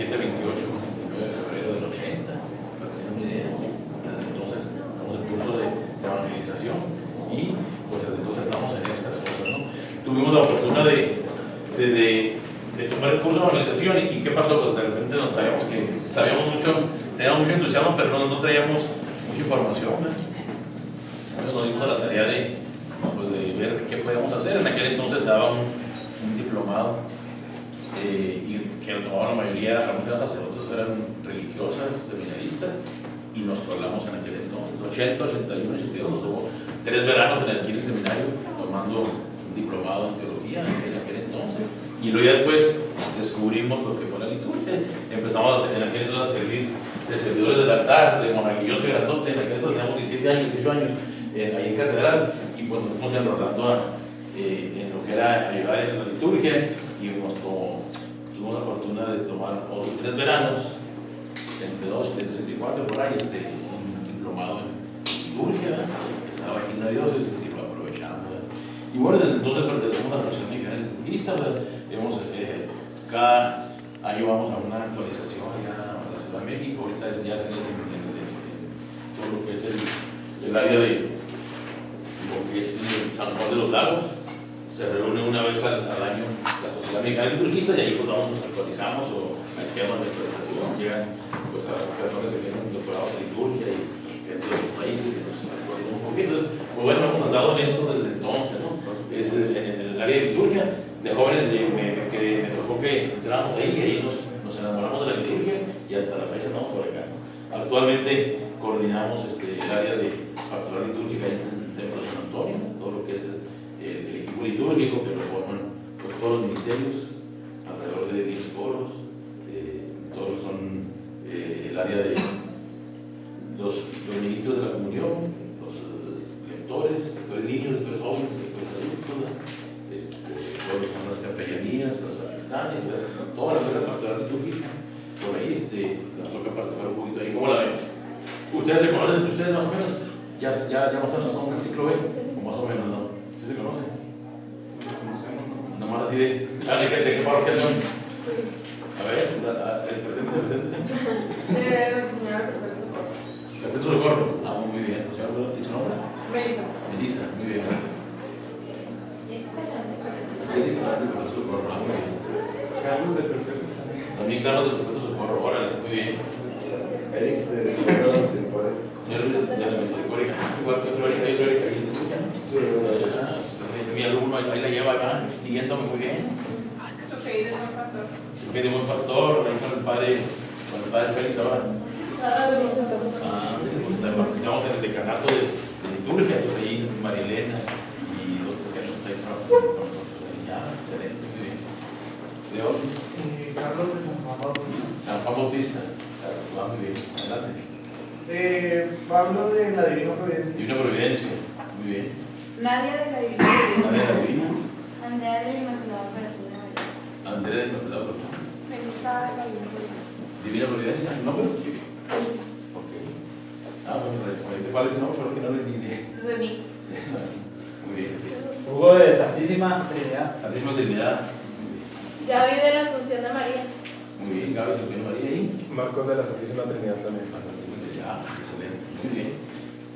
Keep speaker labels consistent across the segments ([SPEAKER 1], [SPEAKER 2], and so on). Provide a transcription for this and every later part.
[SPEAKER 1] 27, 28, 19 de febrero del 80, para tener una idea. Desde entonces estamos en curso de evangelización y pues desde entonces estamos en estas cosas, ¿no? Tuvimos la oportunidad de tomar el curso de evangelización y ¿qué pasó? Pues de repente nos sabíamos mucho, teníamos mucho entusiasmo, pero no traíamos mucha información, ¿no? Entonces nos dimos a la tarea de ver qué podíamos hacer. En aquel entonces se daba un diplomado y que lo tomaban la mayoría, algunos de los sacerdotes eran religiosas, seminaristas, y nos colamos en aquel entonces. 80, 81, 82, hubo 3 veranos en el Kinder Seminario tomando un diplomado en teología en aquel entonces. Y luego ya después descubrimos lo que fue la liturgia. Empezamos en aquel entonces a servir de servidores del altar, de monaguillos de grandote. En aquel entonces teníamos 17 años, 18 años, ahí en catedral, y pues nos fuimos enrolando en lo que era ayudar en la liturgia, y tuvimos la fortuna de tomar otros 3 veranos, 72, 74, por ahí, un diplomado en liturgia, que estaba aquí en la diócesis, y lo aprovechamos. Y bueno, desde entonces pertenecemos a la Asociación Mexicana Liturgista. Cada año vamos a una actualización allá a la Ciudad de México. Ahorita ya es en todo lo que es el área de lo que es San Juan de los Lagos. Se reúne una vez al año la Sociedad Mexicana Liturgista y ahí pues nos actualizamos o hay temas de actualización. Llegan pues a personas que tienen doctorados en liturgia y gente de otros países que nos actualizan un poquito. Pues bueno, hemos andado en esto desde entonces, ¿no? Es en el área de liturgia. De jóvenes me tocó que entramos ahí y ahí nos enamoramos de la liturgia y hasta la fecha estamos por acá. Actualmente coordinamos el área de pastoral litúrgica en el Templo de San Antonio, todo lo que es el equipo litúrgico que lo forman todos los ministerios, alrededor de 10 coros, todos que son el área de los ministros de la comunión, los lectores niños, lectores jóvenes, lectores adultos, todos son las capellanías, las sacristanes, toda la vida pastoral litúrgica. Por ahí nos toca participar un poquito ahí. ¿Cómo la ven? ¿Ustedes se conocen entre ustedes más o menos? Ya más o menos son del ciclo B, o más o menos, ¿no? ¿Sí se conocen? Nomás así de qué parroquia son. A ver, preséntese.
[SPEAKER 2] Señora Perpetuo Socorro.
[SPEAKER 1] Perpetuo Socorro. Ah, muy bien. ¿Y su nombre? Melissa, muy bien. Jessica de Perpetuo Socorro. Ah, muy bien.
[SPEAKER 3] Carlos de Perpetuo.
[SPEAKER 1] También Carlos de Perpetuo Socorro. Órale, muy bien.
[SPEAKER 4] Eric de Señor de Misericordia.
[SPEAKER 1] Señor de la Misericordia. Igual que otro Eric, hay otro Eric ahí en Tuya.
[SPEAKER 4] Sí,
[SPEAKER 1] mi alumno ahí la lleva acá, siguiéndome muy bien.
[SPEAKER 2] Su querido buen pastor.
[SPEAKER 1] Su querido buen pastor, ahí con el padre Félix ahora. Participamos en el decanato de liturgia, pues ahí Marilena y los que nos están con nosotros. Ya, excelente, muy bien. ¿De dónde?
[SPEAKER 3] Carlos de San Juan Bautista.
[SPEAKER 1] San Juan Bautista. Claro, muy bien, adelante.
[SPEAKER 3] Pablo de la Divina Providencia.
[SPEAKER 1] Divina Providencia, muy bien.
[SPEAKER 2] Nadia de la Divina
[SPEAKER 1] Nadia de la Divina.
[SPEAKER 5] Andrea del Inmaculado Corazón de María.
[SPEAKER 1] Andrea del Inmaculado Corazón.
[SPEAKER 5] Melissa de la Divina Providencia.
[SPEAKER 1] Divina Providencia, ¿el nombre?
[SPEAKER 5] Melissa.
[SPEAKER 1] Ok. Bueno, ¿cuál es el nombre? Pero que no le ni
[SPEAKER 5] Rubí.
[SPEAKER 1] Muy bien.
[SPEAKER 3] Hugo de Santísima Trinidad.
[SPEAKER 1] Santísima Trinidad.
[SPEAKER 5] Gaby de la Asunción de María.
[SPEAKER 1] Muy bien, Gaby de María ahí.
[SPEAKER 3] Marcos de la Santísima Trinidad también.
[SPEAKER 1] Ya, excelente, muy bien.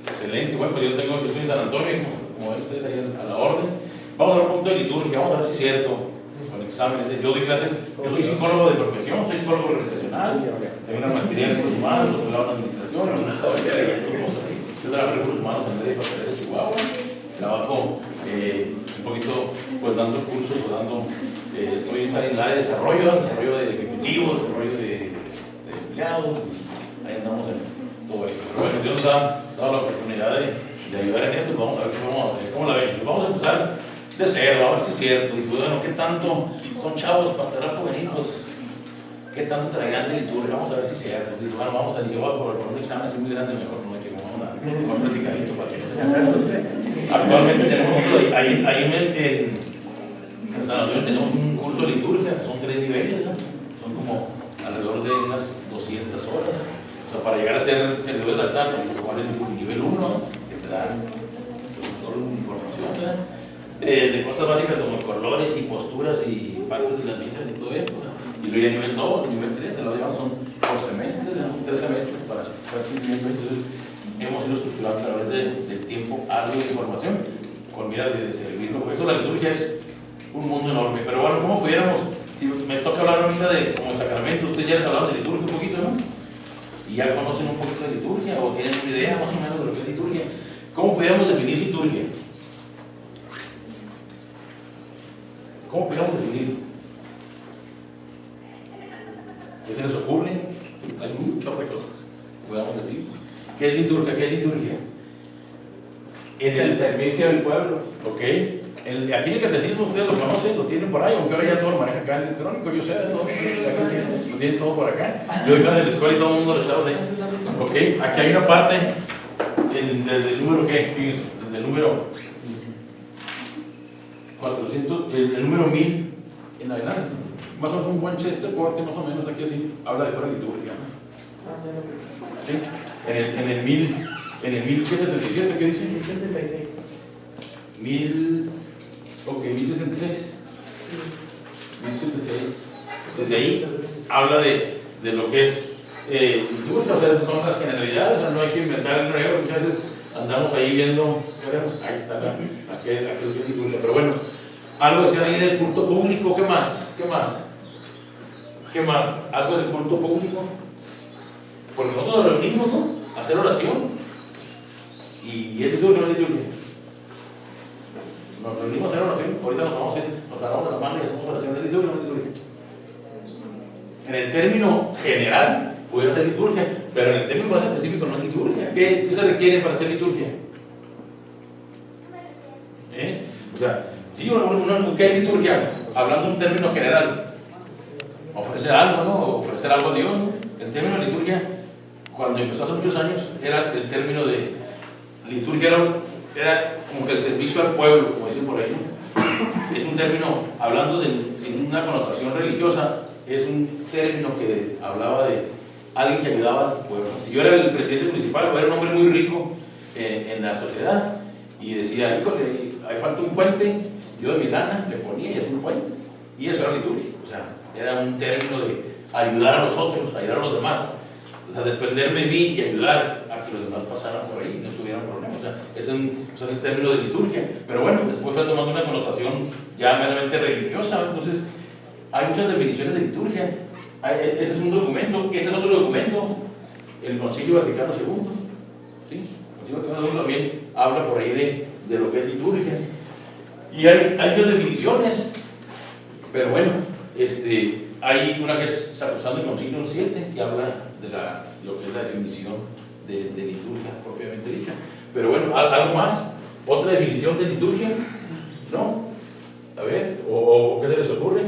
[SPEAKER 1] Excelente, bueno, pues yo estoy en San Antonio, como ven ustedes ahí a la orden. Vamos a hablar un poquito de liturgia, vamos a ver si es cierto, con exámenes. Yo doy clases, yo soy psicólogo de profesión, soy psicólogo organizacional, tengo una maestría en recursos humanos, otro lado en administración, me estaba leyendo cosas ahí. Yo trabajo en recursos humanos en Medio de Chihuahua, trabajo un poquito pues dando cursos, estoy en el área de desarrollo de ejecutivos, desarrollo de empleados, ahí andamos en todo esto. Pero bueno, Dios nos ha dado la oportunidad de ayudar en esto, vamos a ver qué vamos a hacer. ¿Cómo la ven? Pues vamos a empezar de cero, a ver si es cierto. Y bueno, ¿qué tanto son chavos pastoral juvenil? Pues, ¿qué tanto traerán de liturgia? Vamos a ver si es cierto. Y bueno, vamos a llevar por un examen así muy grande, mejor no me quedo, vamos a platicadito para que no se asuste. Actualmente tenemos ahí en San Antonio tenemos un curso de liturgia, son 3 niveles, ¿no? Son como alrededor de unas 200 horas. O sea, para llegar a ser servidores de altar, ¿cuál es el nivel 1? Que te dan toda la información, ¿verdad? De cosas básicas como colores y posturas y partes de las misas y todo esto, ¿verdad? y luego ya nivel 2, nivel 3, se lo llevan son por semestres, 3 semestres para seguimiento. Entonces, hemos ido estructurando a través del tiempo algo de información con miras de servirlo. Por eso la liturgia es un mundo enorme. Pero bueno, ¿cómo pudiéramos? Si me toca hablar ahorita de como sacramento, ustedes ya les hablaron de liturgia un poquito, ¿no? Y ya conocen un poquito de liturgia o tienen una idea más o menos de lo que es liturgia. ¿Cómo pudiéramos definir liturgia? ¿Cómo pudiéramos definirlo? ¿Qué se les ocurre? Hay muchas cosas que podamos decir. ¿Qué es liturgia? ¿Qué es liturgia?
[SPEAKER 3] Es el servicio del pueblo.
[SPEAKER 1] Ok. Aquí el catecismo ustedes lo conocen, lo tienen por ahí, aunque ahora ya todo lo maneja acá en electrónico, yo sé, lo tienen todo por acá. Yo iba de la escuela y todo el mundo lo sabe. Ok, aquí hay una parte, desde el número ¿qué? Desde el número 400, el número 1000 en adelante. Más o menos un buen chiste corte, más o menos aquí así, habla de la liturgia. ¿Sí? En el 1077, ¿qué dice?
[SPEAKER 3] 1066.
[SPEAKER 1] 1066. 1076. Desde ahí habla de lo que es liturgia, o sea, esas son las generalidades, o sea, no hay que inventar el nuevo, muchas veces andamos ahí viendo, ahí está aquel que es liturgia, pero bueno, algo decían ahí del culto público, ¿qué más? ¿Qué más? ¿Qué más? Algo del culto público, porque nosotros nos reunimos, ¿no? A hacer oración, y es liturgia, no es liturgia. Nos reunimos a hacer oración, ahorita nos agarramos de la mano y hacemos oración de liturgia, no es liturgia. En el término general puede ser liturgia, pero en el término más específico no es liturgia. ¿Qué se requiere para hacer liturgia? O sea, si ¿qué es liturgia? Hablando de un término general, ofrecer algo, ¿no? Ofrecer algo a Dios, ¿no? El término de liturgia, cuando empezó hace muchos años, era el término de liturgia, era como que el servicio al pueblo, como dicen por ahí, ¿no? Es un término, hablando sin una connotación religiosa, es un término que hablaba de alguien que ayudaba al pueblo. Si yo era el presidente municipal, o era un hombre muy rico en la sociedad, y decía, híjole, hay falta un puente, yo de mi lana le ponía y hacía un puente, y eso era liturgia, o sea, era un término de ayudar a los otros, ayudar a los demás, o sea, desprenderme de mí y ayudar a que los demás pasaran por ahí y no tuvieran problemas. O sea, es el término de liturgia, pero bueno, después fue tomando una connotación ya meramente religiosa. Entonces hay muchas definiciones de liturgia. Ese es un documento, ese es otro documento, el Concilio Vaticano II, ¿sí? El Concilio Vaticano II también habla por ahí de lo que es liturgia, y hay muchas definiciones, pero bueno, hay una que es Sacrosanto el Concilio 7, que habla de lo que es la definición de liturgia propiamente dicha. Pero bueno, ¿algo más? ¿Otra definición de liturgia? ¿No? A ver, ¿o qué se les ocurre?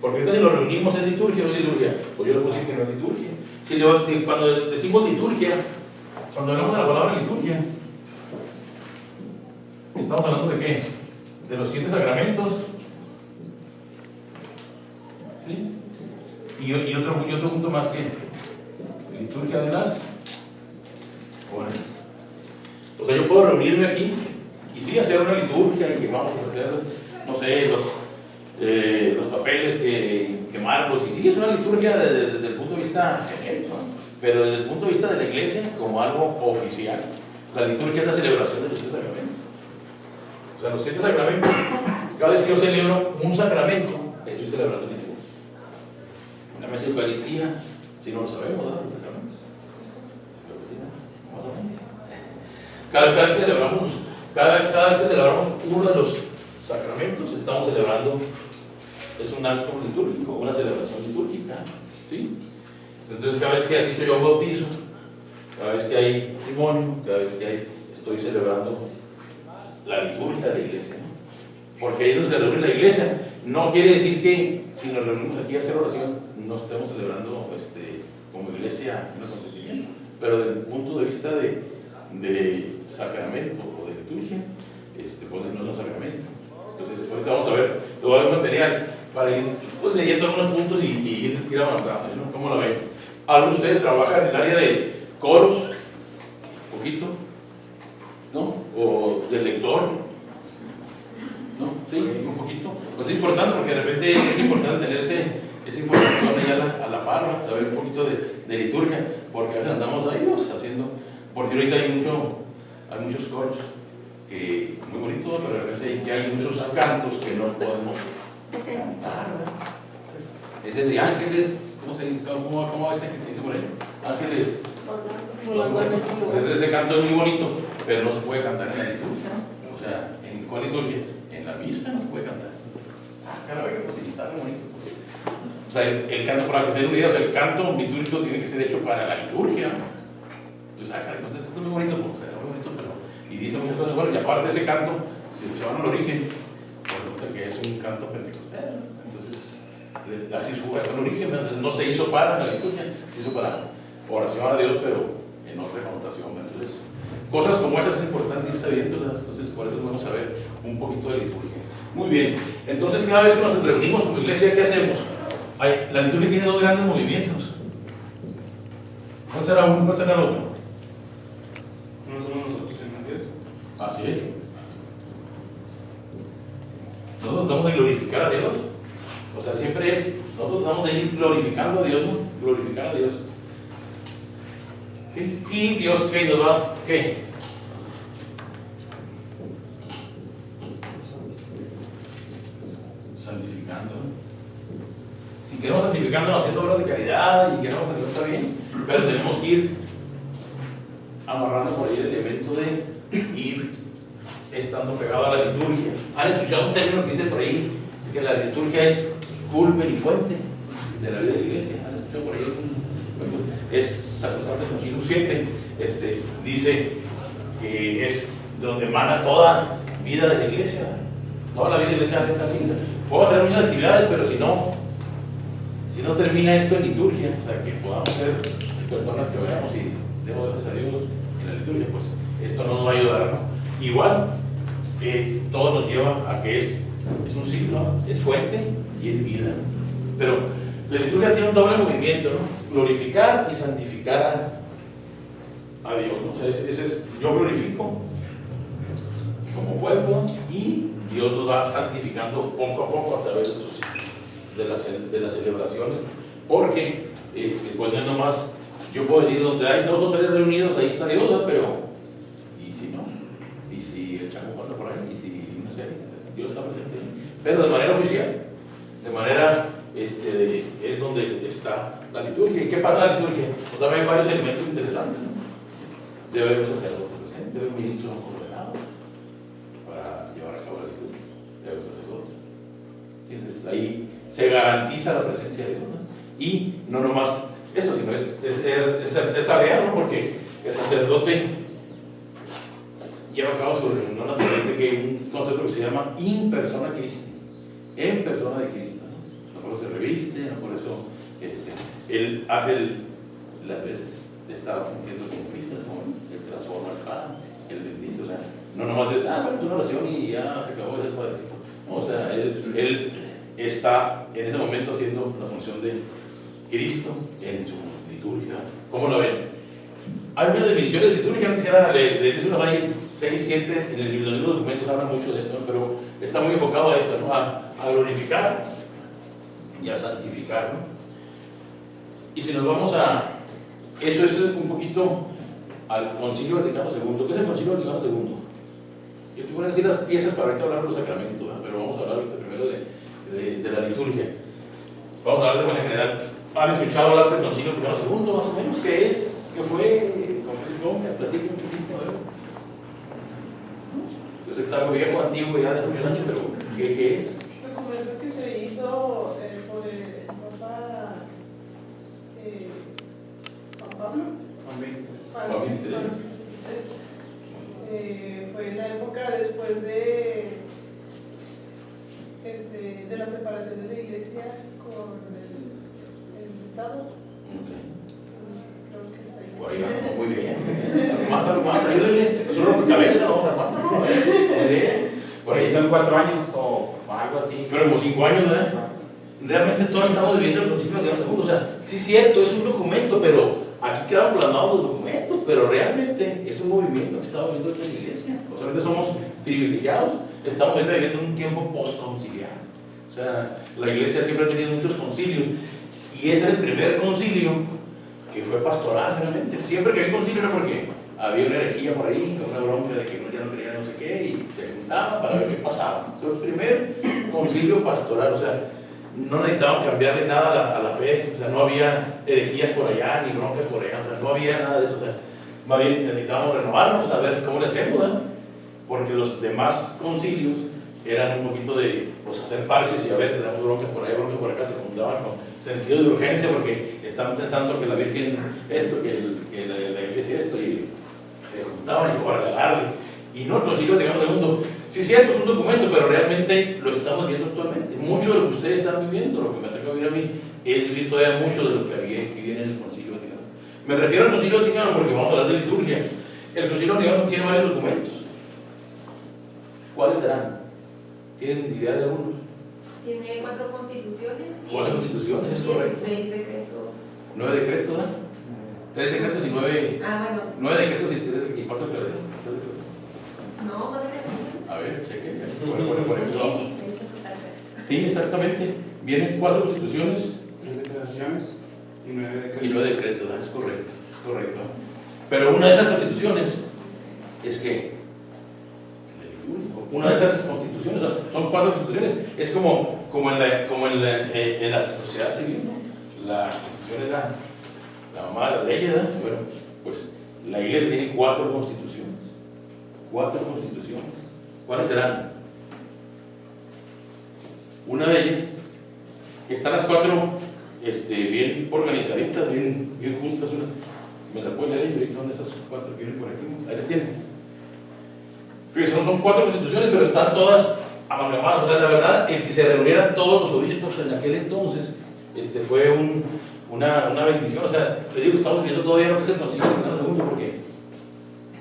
[SPEAKER 1] Porque ahorita si nos reunimos es liturgia o no es liturgia. Pues yo le puedo decir que no es liturgia. Si cuando decimos liturgia, cuando hablamos de la palabra liturgia, ¿estamos hablando de qué? De los 7 sacramentos. ¿Sí? Y otro punto más que liturgia de las horas. O sea, yo puedo reunirme aquí y sí, hacer una liturgia y que vamos a hacer, no sé, los papeles que quemarlos, y sí, es una liturgia desde el punto de vista genérico, ¿no? Pero desde el punto de vista de la iglesia, como algo oficial, la liturgia es la celebración de los 7 sacramentos. O sea, los 7 sacramentos, cada vez que yo celebro un sacramento, estoy celebrando liturgia. La mesa de Eucaristía, si no lo sabemos, ¿no? Los sacramentos. Más o menos. Cada vez que celebramos uno de los sacramentos, estamos celebrando, es un acto litúrgico, una celebración litúrgica, ¿sí? Entonces, cada vez que asisto yo a un bautizo, cada vez que hay testimonio, cada vez que estoy celebrando la liturgia de la iglesia, ¿no? Porque ahí es donde se reúne la iglesia. No quiere decir que si nos reunimos aquí a hacer oración, no estemos celebrando como iglesia un acontecimiento, pero desde el punto de vista de sacramento o de liturgia, pues no es un sacramento. Entonces, ahorita vamos a ver todo el material para ir pues, leyendo algunos puntos y ir avanzando, ¿no? ¿Cómo lo ven? Algunos de ustedes trabajan en el área de coros, un poquito, ¿no? O de lector, ¿no? Sí, un poquito. Pues es importante porque de repente es importante tener esa información ahí a la par, saber un poquito de liturgia, porque a veces andamos ahí haciendo, porque ahorita hay muchos coros que muy bonitos, pero de repente ya hay muchos cantos que no podemos cantar, ¿verdad? Ese de ángeles, ¿cómo va ese que dice por ahí? Ángeles. Ese canto es muy bonito, pero no se puede cantar en la liturgia. O sea, ¿en cuál liturgia? En la misa no se puede cantar. Caray, pues sí, está muy bonito. O sea, el canto, para que estén unidos, el canto litúrgico tiene que ser hecho para la liturgia. Entonces, caray, pues esto está muy bonito, pues, era muy bonito, pero. Y dice muchas cosas, bueno, y aparte de ese canto, se van al origen, resulta que es un canto pentecostal. Entonces, así fue el origen, no se hizo para la liturgia, se hizo para oración a Dios, pero en otra connotación. Entonces, cosas como esas es importante ir sabiéndolas, entonces por eso vamos a ver un poquito de liturgia. Muy bien, entonces cada vez que nos reunimos como iglesia, ¿qué hacemos? La liturgia tiene dos grandes movimientos. ¿Cuál será uno? ¿Cuál será el otro?
[SPEAKER 3] No somos nosotros en Dios.
[SPEAKER 1] Así es. Nosotros vamos a glorificar a Dios. O sea, siempre es, nosotros vamos a ir glorificando a Dios, ¿no? Glorificar a Dios. ¿Sí? Y Dios, ¿qué nos va? ¿Qué? Santificando. Si queremos santificándonos haciendo obras de caridad y queremos hacerlo, está bien, pero tenemos que ir amarrando por ahí el elemento de ir estando pegado a la liturgia. ¿Han escuchado un término que dice por ahí que la liturgia es culmen y fuente de la vida de la iglesia? ¿Han escuchado por ahí? Es Sacrosanto Concilio 7, dice que es donde emana toda vida de la iglesia, toda la vida de la iglesia es esa vida. Podemos tener muchas actividades, pero si no termina esto en liturgia, o sea, que podamos ser personas que veamos y demos gracias a Dios en la liturgia, pues esto no nos va a ayudar, ¿no? Igual, todo nos lleva a que es un ciclo, es fuente y es vida. Pero la liturgia tiene un doble movimiento, ¿no? Glorificar y santificar a Dios, ¿no? O sea, ese es, yo glorifico como pueblo y Dios nos va santificando poco a poco a través de las celebraciones, porque pues no es nomás, yo puedo decir, donde hay 2 o 3 reunidos, ahí está Dios, ¿no? Pero, y si no, y si el chango anda por ahí, y si, no sé, Dios está presente, pero de manera oficial, de manera, es donde está la liturgia. ¿Y qué pasa en la liturgia? Pues también hay varios elementos interesantes, ¿no? Debe haber un sacerdote presente, debe haber un ministro ordenado para llevar a cabo la liturgia, debe haber un sacerdote. Entonces ahí se garantiza la presencia de Dios, ¿no? Y no nomás eso, sino es certeza real, ¿no? Porque el sacerdote lleva a cabo su reunión naturalmente, que hay un concepto que se llama in persona Christi, en persona de Cristo, ¿no? Por eso se reviste, ¿no? Por eso él hace las veces de estar cumpliendo con Cristo, ¿no? Él transforma el pan, él bendice, o sea, no nomás es, bueno, una oración y ya se acabó ese padrecito. No, o sea, él está en ese momento haciendo la función de Cristo en su liturgia. ¿Cómo lo ven? Hay muchas definiciones de liturgia, no quisiera leerles unos, hay 6, 7, en el libro de los documentos hablan mucho de esto, ¿no? Pero está muy enfocado a esto, ¿no? A glorificar y a santificar, ¿no? Y si nos vamos a, eso es un poquito al Concilio Vaticano II. ¿Qué es el Concilio Vaticano II? Yo estoy poniendo así las piezas para ahorita hablar de los sacramentos, ¿no? Pero vamos a hablar ahorita primero de la liturgia. Vamos a hablar de manera general. ¿Han escuchado hablar del Concilio Vaticano II, más o menos? ¿Qué es? ¿Qué fue? ¿Cómo se come? Platico un poquito, a ver. Yo sé que está muy viejo, antiguo, ya de muchos años, pero ¿qué es?
[SPEAKER 2] El documento que se hizo por el Papa Juan Pablo.
[SPEAKER 1] Juan 23.
[SPEAKER 2] Fue en la época después de la separación de la iglesia con el Estado. Creo que está ahí.
[SPEAKER 1] Por ahí vamos, muy bien. Más, ayúdenle. Solo por cabeza, vamos armando.
[SPEAKER 3] Por ahí son 4 años o algo así.
[SPEAKER 1] Pero como 5 años, ¿verdad? Realmente todos estamos viviendo el Concilio Vaticano II. O sea, sí es cierto, es un documento, pero aquí quedan plasmados los documentos, pero realmente es un movimiento que está viviendo esta iglesia. O sea, ahorita somos privilegiados, estamos ahorita viviendo un tiempo postconciliar. O sea, la iglesia siempre ha tenido muchos concilios y este es el primer concilio que fue pastoral realmente. Siempre que había concilio era porque había una herejía por ahí, una bronca de que uno ya no creía no sé qué y se juntaban para ver qué pasaba. Fue el primer concilio pastoral, o sea, no necesitaban cambiarle nada a la fe, o sea, no había herejías por allá ni broncas por allá, o sea, no había nada de eso. O sea, más bien necesitábamos renovarnos, a ver cómo le hacemos, ¿verdad? Porque los demás concilios eran un poquito de pues, hacer parches y a ver, te damos broncas por allá, broncas por acá, se juntaban con sentido de urgencia porque estaban pensando que la Virgen esto, que la iglesia esto, y se juntaban y para regalarle. Y no, el concilio de Vaticano II, sí es cierto, es un documento, pero realmente lo estamos viendo actualmente. Mucho de lo que ustedes están viviendo, lo que me toca vivir a mí, es vivir todavía mucho de lo que viene en el concilio Vaticano. Me refiero al concilio Vaticano porque vamos a hablar de liturgia. El concilio Vaticano tiene varios documentos. ¿Cuáles serán? ¿Tienen idea de algunos?
[SPEAKER 6] Tiene 4 constituciones.
[SPEAKER 1] 4 constituciones, es correcto.
[SPEAKER 6] 16 decretos.
[SPEAKER 1] 9 decretos, ¿eh? 3 decretos y 9.
[SPEAKER 6] Ah, bueno.
[SPEAKER 1] 9 decretos y 4 decretos.
[SPEAKER 6] No, más decretos.
[SPEAKER 1] A ver, cheque. Por ejemplo.
[SPEAKER 5] 16 en total.
[SPEAKER 1] Sí, exactamente. Vienen 4 constituciones
[SPEAKER 3] 3 declaraciones y 9 decretos.
[SPEAKER 1] y 9 decretos, ¿eh? Es correcto, es correcto. Pero una de esas constituciones es que una de esas constituciones, son 4 constituciones, es como en la sociedad civil, ¿no? La constitución es la mamá de la ley, ¿verdad? Bueno, pues la iglesia tiene 4 constituciones. 4 constituciones. ¿Cuáles serán? Una de ellas, que están las 4 bien organizaditas, bien juntas. Me las pueden leer, ahorita son esas 4 que vienen por aquí. Ahí las tienen. Fíjense, son 4 constituciones, pero están todas amalgamadas. O sea, la verdad, el que se reunieran todos los obispos en aquel entonces fue una bendición. O sea, le digo que estamos viendo todavía lo que es el concilio Vaticano II, porque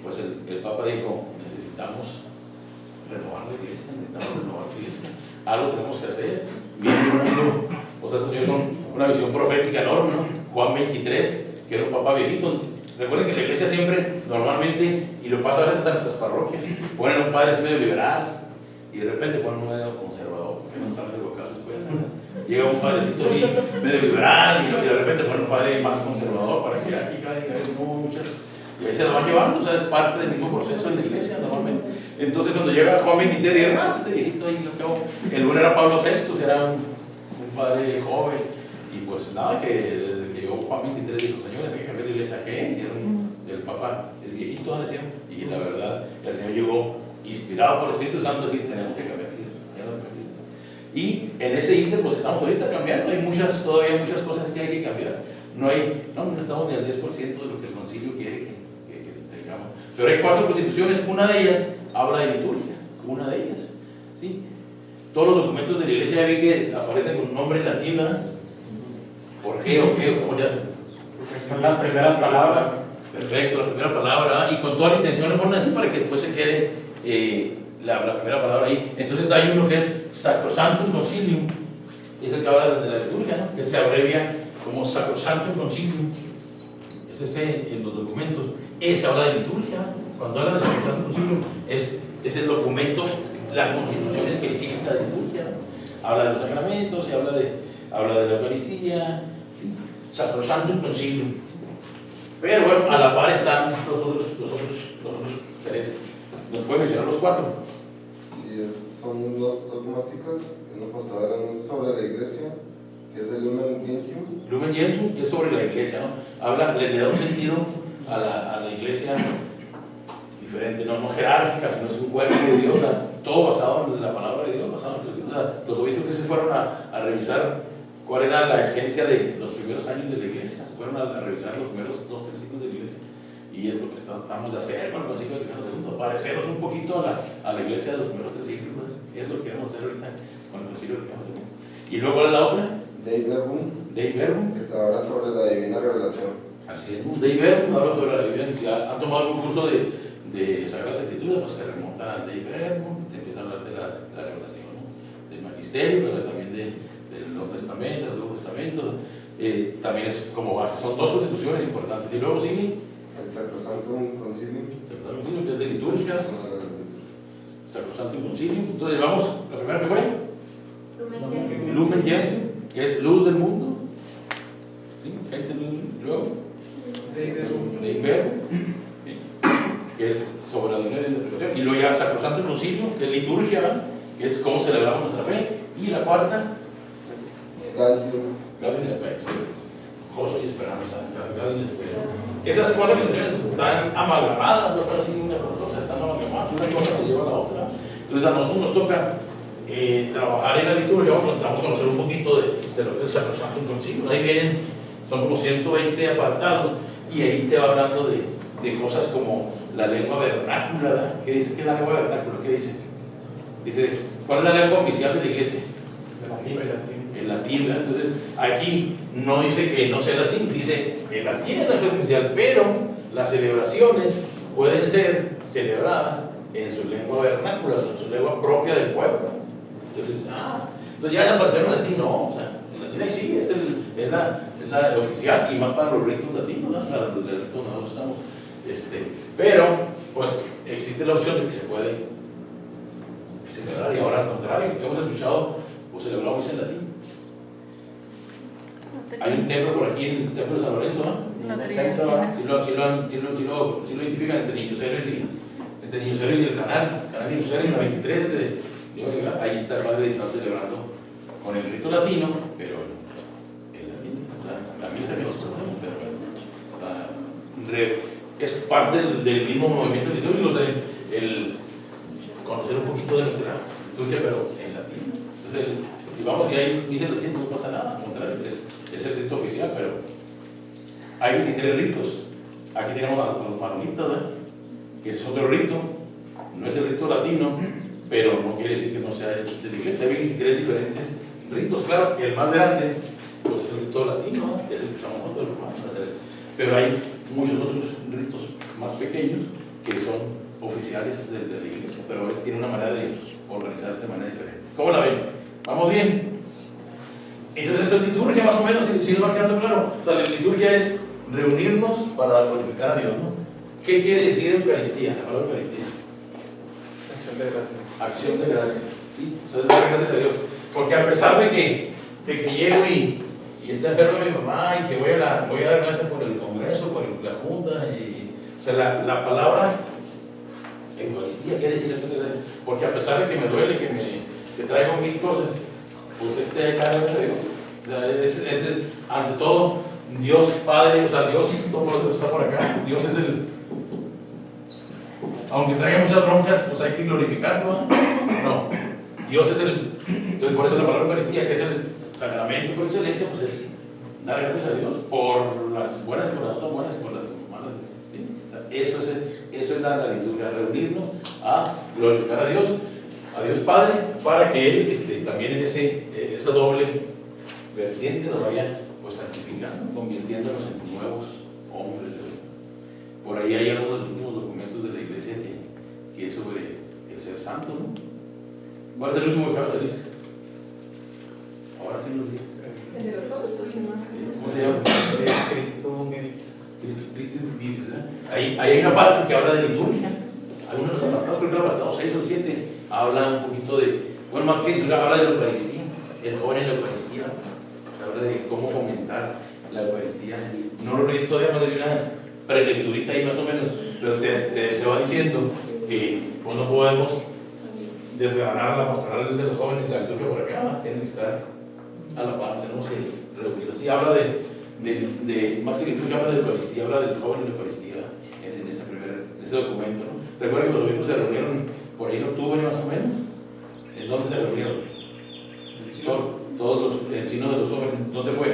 [SPEAKER 1] pues el Papa dijo, necesitamos renovar la iglesia, necesitamos renovar la iglesia. Algo tenemos que hacer. Viene un mundo, o sea, estos señores son una visión profética enorme, ¿no? Juan 23, que era un Papa viejito. Recuerden que la iglesia siempre, normalmente, y lo pasa a veces en nuestras parroquias, ponen un padre medio liberal y de repente ponen un medio conservador, porque no saben de lo que hace después. Llega un padrecito así, medio liberal, y de repente ponen un padre más conservador para que aquí caiga muchas. Y ahí se lo van llevando, o sea, es parte del mismo proceso en la iglesia normalmente. Entonces, cuando llega Juan 23, dijeron, este viejito ahí, el uno era Pablo VI, era un padre joven, y pues nada, que desde que llegó Juan 23 dijo, señores, hay que cambiar la iglesia, ¿qué? Y el Papa, el viejito, decía, y la verdad, el Señor llegó inspirado por el Espíritu Santo a decir, tenemos que cambiar la iglesia, y en ese ínter, pues estamos ahorita cambiando, hay todavía muchas cosas que hay que cambiar. No estamos ni al 10% de lo que el concilio quiere que tengamos. Pero hay 4 constituciones, una de ellas habla de liturgia, una de ellas, ¿sí? Todos los documentos de la iglesia ya vi que aparecen con un nombre en latín, ¿verdad? ¿Por qué o qué? ¿Cómo le hacen?
[SPEAKER 3] Porque son las primeras palabras.
[SPEAKER 1] Perfecto, la primera palabra, y con toda la intención le ponen así para que después se quede la primera palabra ahí. Entonces hay uno que es Sacrosanctum Concilium, es el que habla de la liturgia, ¿no? Que se abrevia como Sacrosanctum Concilium. Es ese en los documentos. Ese habla de liturgia. Cuando habla de Sacrosanctum Concilium, es el documento, la constitución específica de liturgia. Habla de los sacramentos y habla de la Eucaristía, ¿sí? Sacrosanctum Concilium. Pero bueno, a la par están los otros 3. ¿Nos pueden mencionar los 4?
[SPEAKER 4] Sí, son 2 dogmáticas. Uno pastoral es sobre la iglesia, que es el Lumen Gentium.
[SPEAKER 1] Lumen Gentium, que es sobre la iglesia, ¿no? Le da un sentido a la iglesia diferente, no jerárquica, sino es un cuerpo de Dios, todo basado en la palabra de Dios, basado en la Escritura. Los obispos que se fueron a revisar cuál era la esencia de los primeros años de la iglesia, se fueron a revisar los primeros 2-3 siglos de la iglesia. Y es lo que tratamos de hacer con el Concilio Vaticano II, parecernos un poquito a la iglesia de los primeros 3 siglos, ¿no? Es lo que queremos hacer ahorita con el Concilio Vaticano II. ¿Y luego cuál es la otra?
[SPEAKER 4] Dei Verbum,
[SPEAKER 1] Dei Verbum.
[SPEAKER 4] que habla sobre la divina revelación.
[SPEAKER 1] Así es, Dei Verbum habla sobre la divina. Si han tomado algún curso de Sagradas Escrituras, pues se remontan al Dei Verbum, te empieza a hablar de la revelación, ¿no? Del magisterio, pero también del Nuevo Testamento, del Nuevo Testamento. También es como base, son 2 constituciones importantes. Y luego sigue
[SPEAKER 4] El Sacrosanctum Concilium.
[SPEAKER 1] que es de liturgia, Sacrosanctum Concilium. Entonces vamos, la primera que fue Lumen Gentium, que es luz del mundo. ¿Sí? Gente luz. Luego, Dei Verbum, ¿sí? Que es sobre la divina interpretación. Y luego ya Sacrosanto Concilio, que es liturgia, que es cómo celebramos nuestra fe. Y la cuarta, Gaudium Spes, gozo y esperanza. Gaudium Spes. Esas cuatro instituciones están amalgamadas, no están así una por otra, están amalgamadas, una cosa nos lleva a la otra. Entonces a nosotros nos toca trabajar en la liturgia, vamos a conocer un poquito de lo que es el Sacrosanto Concilio. Ahí vienen, son como 120 apartados, y ahí te va hablando de cosas como la lengua vernácula. ¿Qué dice? ¿Qué es la lengua vernácula? ¿Qué dice? Dice, ¿cuál es la lengua oficial de la iglesia? El latín, ¿verdad? Entonces, aquí no dice que no sea latín, dice el latín es la lengua oficial, pero las celebraciones pueden ser celebradas en su lengua vernácula, en su lengua propia del pueblo. Entonces, entonces ya desapareció el latín, no, o sea, el latín ahí sí, es la oficial, y más para los ritos latinos, ¿no? Para los ritos nosotros estamos, pero, pues, existe la opción de que se puede celebrar, y ahora al contrario, hemos escuchado, pues celebramos en latín. Hay un templo por aquí, el templo de San Lorenzo, ¿no? Si lo identifican entre Niños Héroes y el canal Niños Héroes, en la 23, ahí está el padre de San celebrando con el rito latino, pero el latino, o sea, la misa que nosotros tenemos, pero es parte del mismo movimiento litúrgico, el conocer un poquito de nuestra liturgia, pero en latín. Entonces, si vamos y ahí dice el latín, no pasa nada, al contrario, es el rito oficial, pero hay 23 ritos. Aquí tenemos a los maronitas, ¿verdad? Que es otro rito, no es el rito latino, pero no quiere decir que no sea de la iglesia. Hay 23 diferentes ritos, claro, y el más grande pues es el rito latino, ¿no? Que es el que usamos nosotros, pero hay muchos otros ritos más pequeños que son oficiales de la iglesia, pero tiene una manera de organizarse de manera diferente. ¿Cómo la ven? ¿Vamos bien? Entonces, esta liturgia más o menos, si nos va quedando claro, o sea, la liturgia es reunirnos para glorificar a Dios, ¿no? ¿Qué quiere decir Eucaristía? La palabra Eucaristía.
[SPEAKER 3] Acción de gracia.
[SPEAKER 1] Acción de gracia. ¿Sí? O sea, es dar gracias a Dios. Porque a pesar de que llego y está enferma mi mamá y que voy a dar gracias por el Congreso, por la Junta, o sea, la palabra Eucaristía quiere decir acción de gracia. Porque a pesar de que me duele, que traigo mil cosas, pues cada vez a Dios. O sea, ante todo, Dios Padre, o sea, Dios, todo lo que está por acá, Dios es aunque traiga muchas broncas, pues hay que glorificarlo, ¿no? Dios es entonces por eso la palabra Eucaristía, que es el sacramento por excelencia, pues es dar gracias a Dios por las buenas y por las no tan buenas, por las malas. ¿Sí? O sea, eso es la liturgia, reunirnos a glorificar a Dios Padre, para que Él también en esa doble vertiente nos vaya pues santificando, convirtiéndonos en nuevos hombres. Por ahí hay algunos de los últimos documentos de la iglesia que es sobre el ser santo, ¿no? ¿Cuál es el último que acaba de salir? Ahora sí los días.
[SPEAKER 6] El de los ojos.
[SPEAKER 1] ¿Cómo se llama?
[SPEAKER 3] Cristo Vivit.
[SPEAKER 1] Cristo Vivit, ¿verdad? Ahí hay una parte que habla de liturgia. Algunos de los apartados, creo que el apartado 6 o 7, habla un poquito más que habla de la Eucaristía, el joven en la Eucaristía, habla de cómo fomentar la Eucaristía. No lo leí todavía, no le di una prelecturita ahí más o menos, pero te va diciendo que pues, no podemos desgranar la pastoral de los jóvenes y la liturgia por acá, tienen que estar a la par, tenemos que reunirnos. Y habla más que liturgia, habla de Eucaristía, habla del joven en la Eucaristía en ese documento, ¿no? Recuerda que los obispos se reunieron por ahí en octubre más o menos. ¿En dónde se reunieron? Todos el Sínodo de los jóvenes. ¿Dónde fue?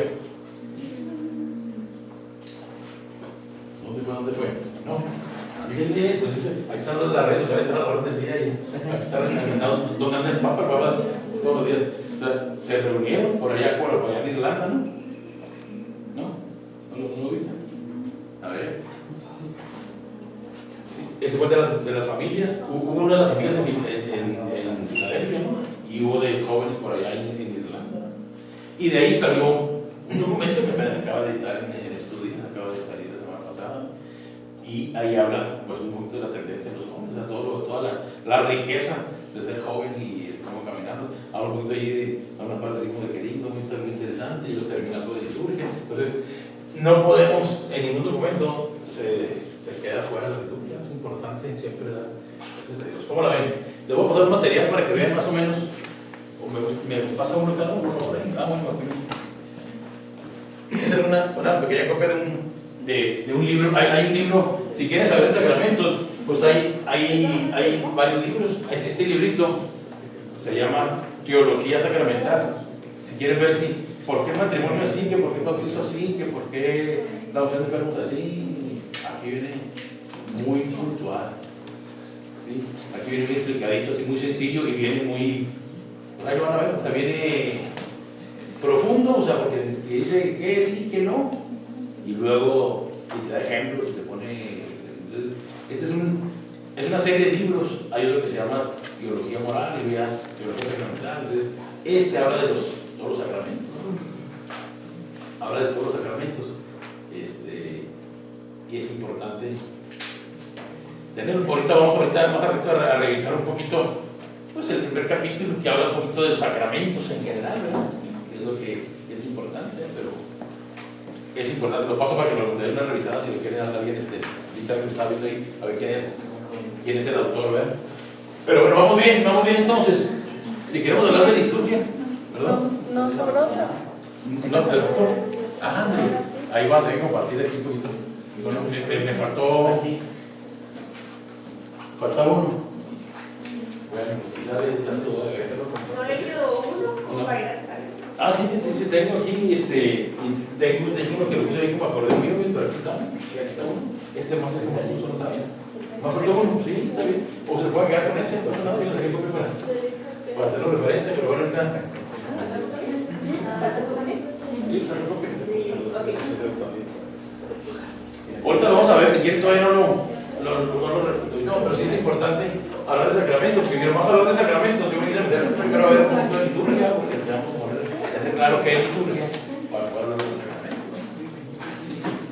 [SPEAKER 1] ¿Dónde fue? No. Pues ahí están las redes sociales, están a la orden del día y aquí están donde anda el Papa todos los días. O sea, se reunieron por allá en Irlanda, ¿no? ¿No lo ubican? A ver. Ese fue de las familias. Hubo una de las familias en Filadelfia, ¿no? Y hubo de jóvenes por allá en Irlanda. Y de ahí salió un documento que apenas acaba de editar en estos días, acaba de salir la semana pasada. Y ahí habla pues, un poquito de la tendencia de los jóvenes, toda la riqueza de ser joven y estamos caminando, habla un poquito ahí de algunas partes así como de querido, muy interesante, y luego termina algo de liturgia. Entonces, no podemos, en ningún documento se queda fuera de la liturgia, es importante siempre dar gracias a Dios. ¿Cómo la ven? Les voy a pasar un material para que vean más o menos, o me pasa uno cada uno, por favor, cada uno. Esa es una pequeña copia de un libro. Hay un libro, si quieren saber sacramentos, pues hay varios libros. Este librito se llama Teología Sacramental. Si quieren ver por qué el matrimonio así, que por qué el bautizo así, que por qué la opción de enfermos así, aquí viene muy puntual. ¿Sí? Aquí viene muy explicadito, así muy sencillo y viene muy, pues ahí lo van a ver, o sea, viene profundo, o sea, porque te dice qué sí, qué no, y luego te da ejemplos, te pone. Entonces, es una serie de libros. Hay otro que se llama Teología Moral y ya Teología Sacramental. Entonces, habla de todos los sacramentos, ¿no? Habla de todos los sacramentos, y es importante tenerlo. Ahorita vamos a revisar un poquito, pues, el primer capítulo que habla un poquito de los sacramentos en general, ¿verdad? Es lo que es importante, pero es importante. Lo paso para que lo den una revisada si lo quieren dar a alguien, ahorita que está viendo ahí, a ver quién es el autor, ¿verdad? Pero bueno, vamos bien entonces. Si queremos hablar de liturgia, ¿verdad?
[SPEAKER 5] No, sobre otra.
[SPEAKER 1] No, ¿te faltó? Ajá, ahí va, tengo que compartir aquí un poquito. Bueno, me faltó. Faltaba uno. Bueno, pues ya
[SPEAKER 6] ¿No le quedó uno como para ir a sacar?
[SPEAKER 1] Ah, sí, tengo aquí, y tengo uno que lo puse ahí como acordé mío, pero aquí está uno. Más que se me puso, no sabía. ¿Más faltó uno? Sí, está bien. O se puede quedar con ese, pues nada, yo saqué copia para hacerlo referencia, pero bueno, ahorita. Sí, saqué copia. Ahorita lo vamos a ver, si quieren todavía no lo revisamos, pero sí es importante hablar de sacramentos, porque quiero más hablar de sacramentos, yo me quise meter primero a ver un poquito de liturgia, porque tener claro qué es liturgia para poder hablar de los sacramentos.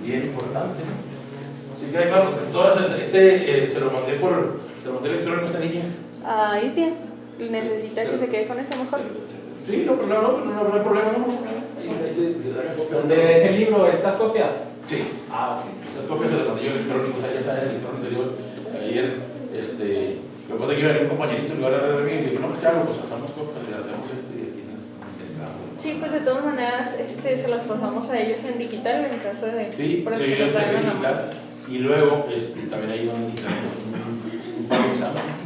[SPEAKER 1] Bien importante, ¿no? Así que claro, se lo mandé electrónico a esta niña.
[SPEAKER 5] Ah, Istia, necesita que se quede con ese mejor.
[SPEAKER 1] Sí, no hay problema, no.
[SPEAKER 3] ¿De ese libro, estas copias?
[SPEAKER 1] Sí.
[SPEAKER 3] Ah, ok.
[SPEAKER 1] Las copias se las mandé yo electrónico, o sea, ya está en electrónico. Digo, ayer, lo que pasa es que iba a venir un compañerito y me iba a dar de mí y dije, no, claro, pues hacemos copias, le hacemos
[SPEAKER 5] Sí, pues de todas maneras se los pasamos a ellos en digital en caso de.
[SPEAKER 1] Sí,
[SPEAKER 5] por eso
[SPEAKER 1] yo
[SPEAKER 5] lo traigan a mano.
[SPEAKER 1] digital. Y luego también hay un par de exámenes.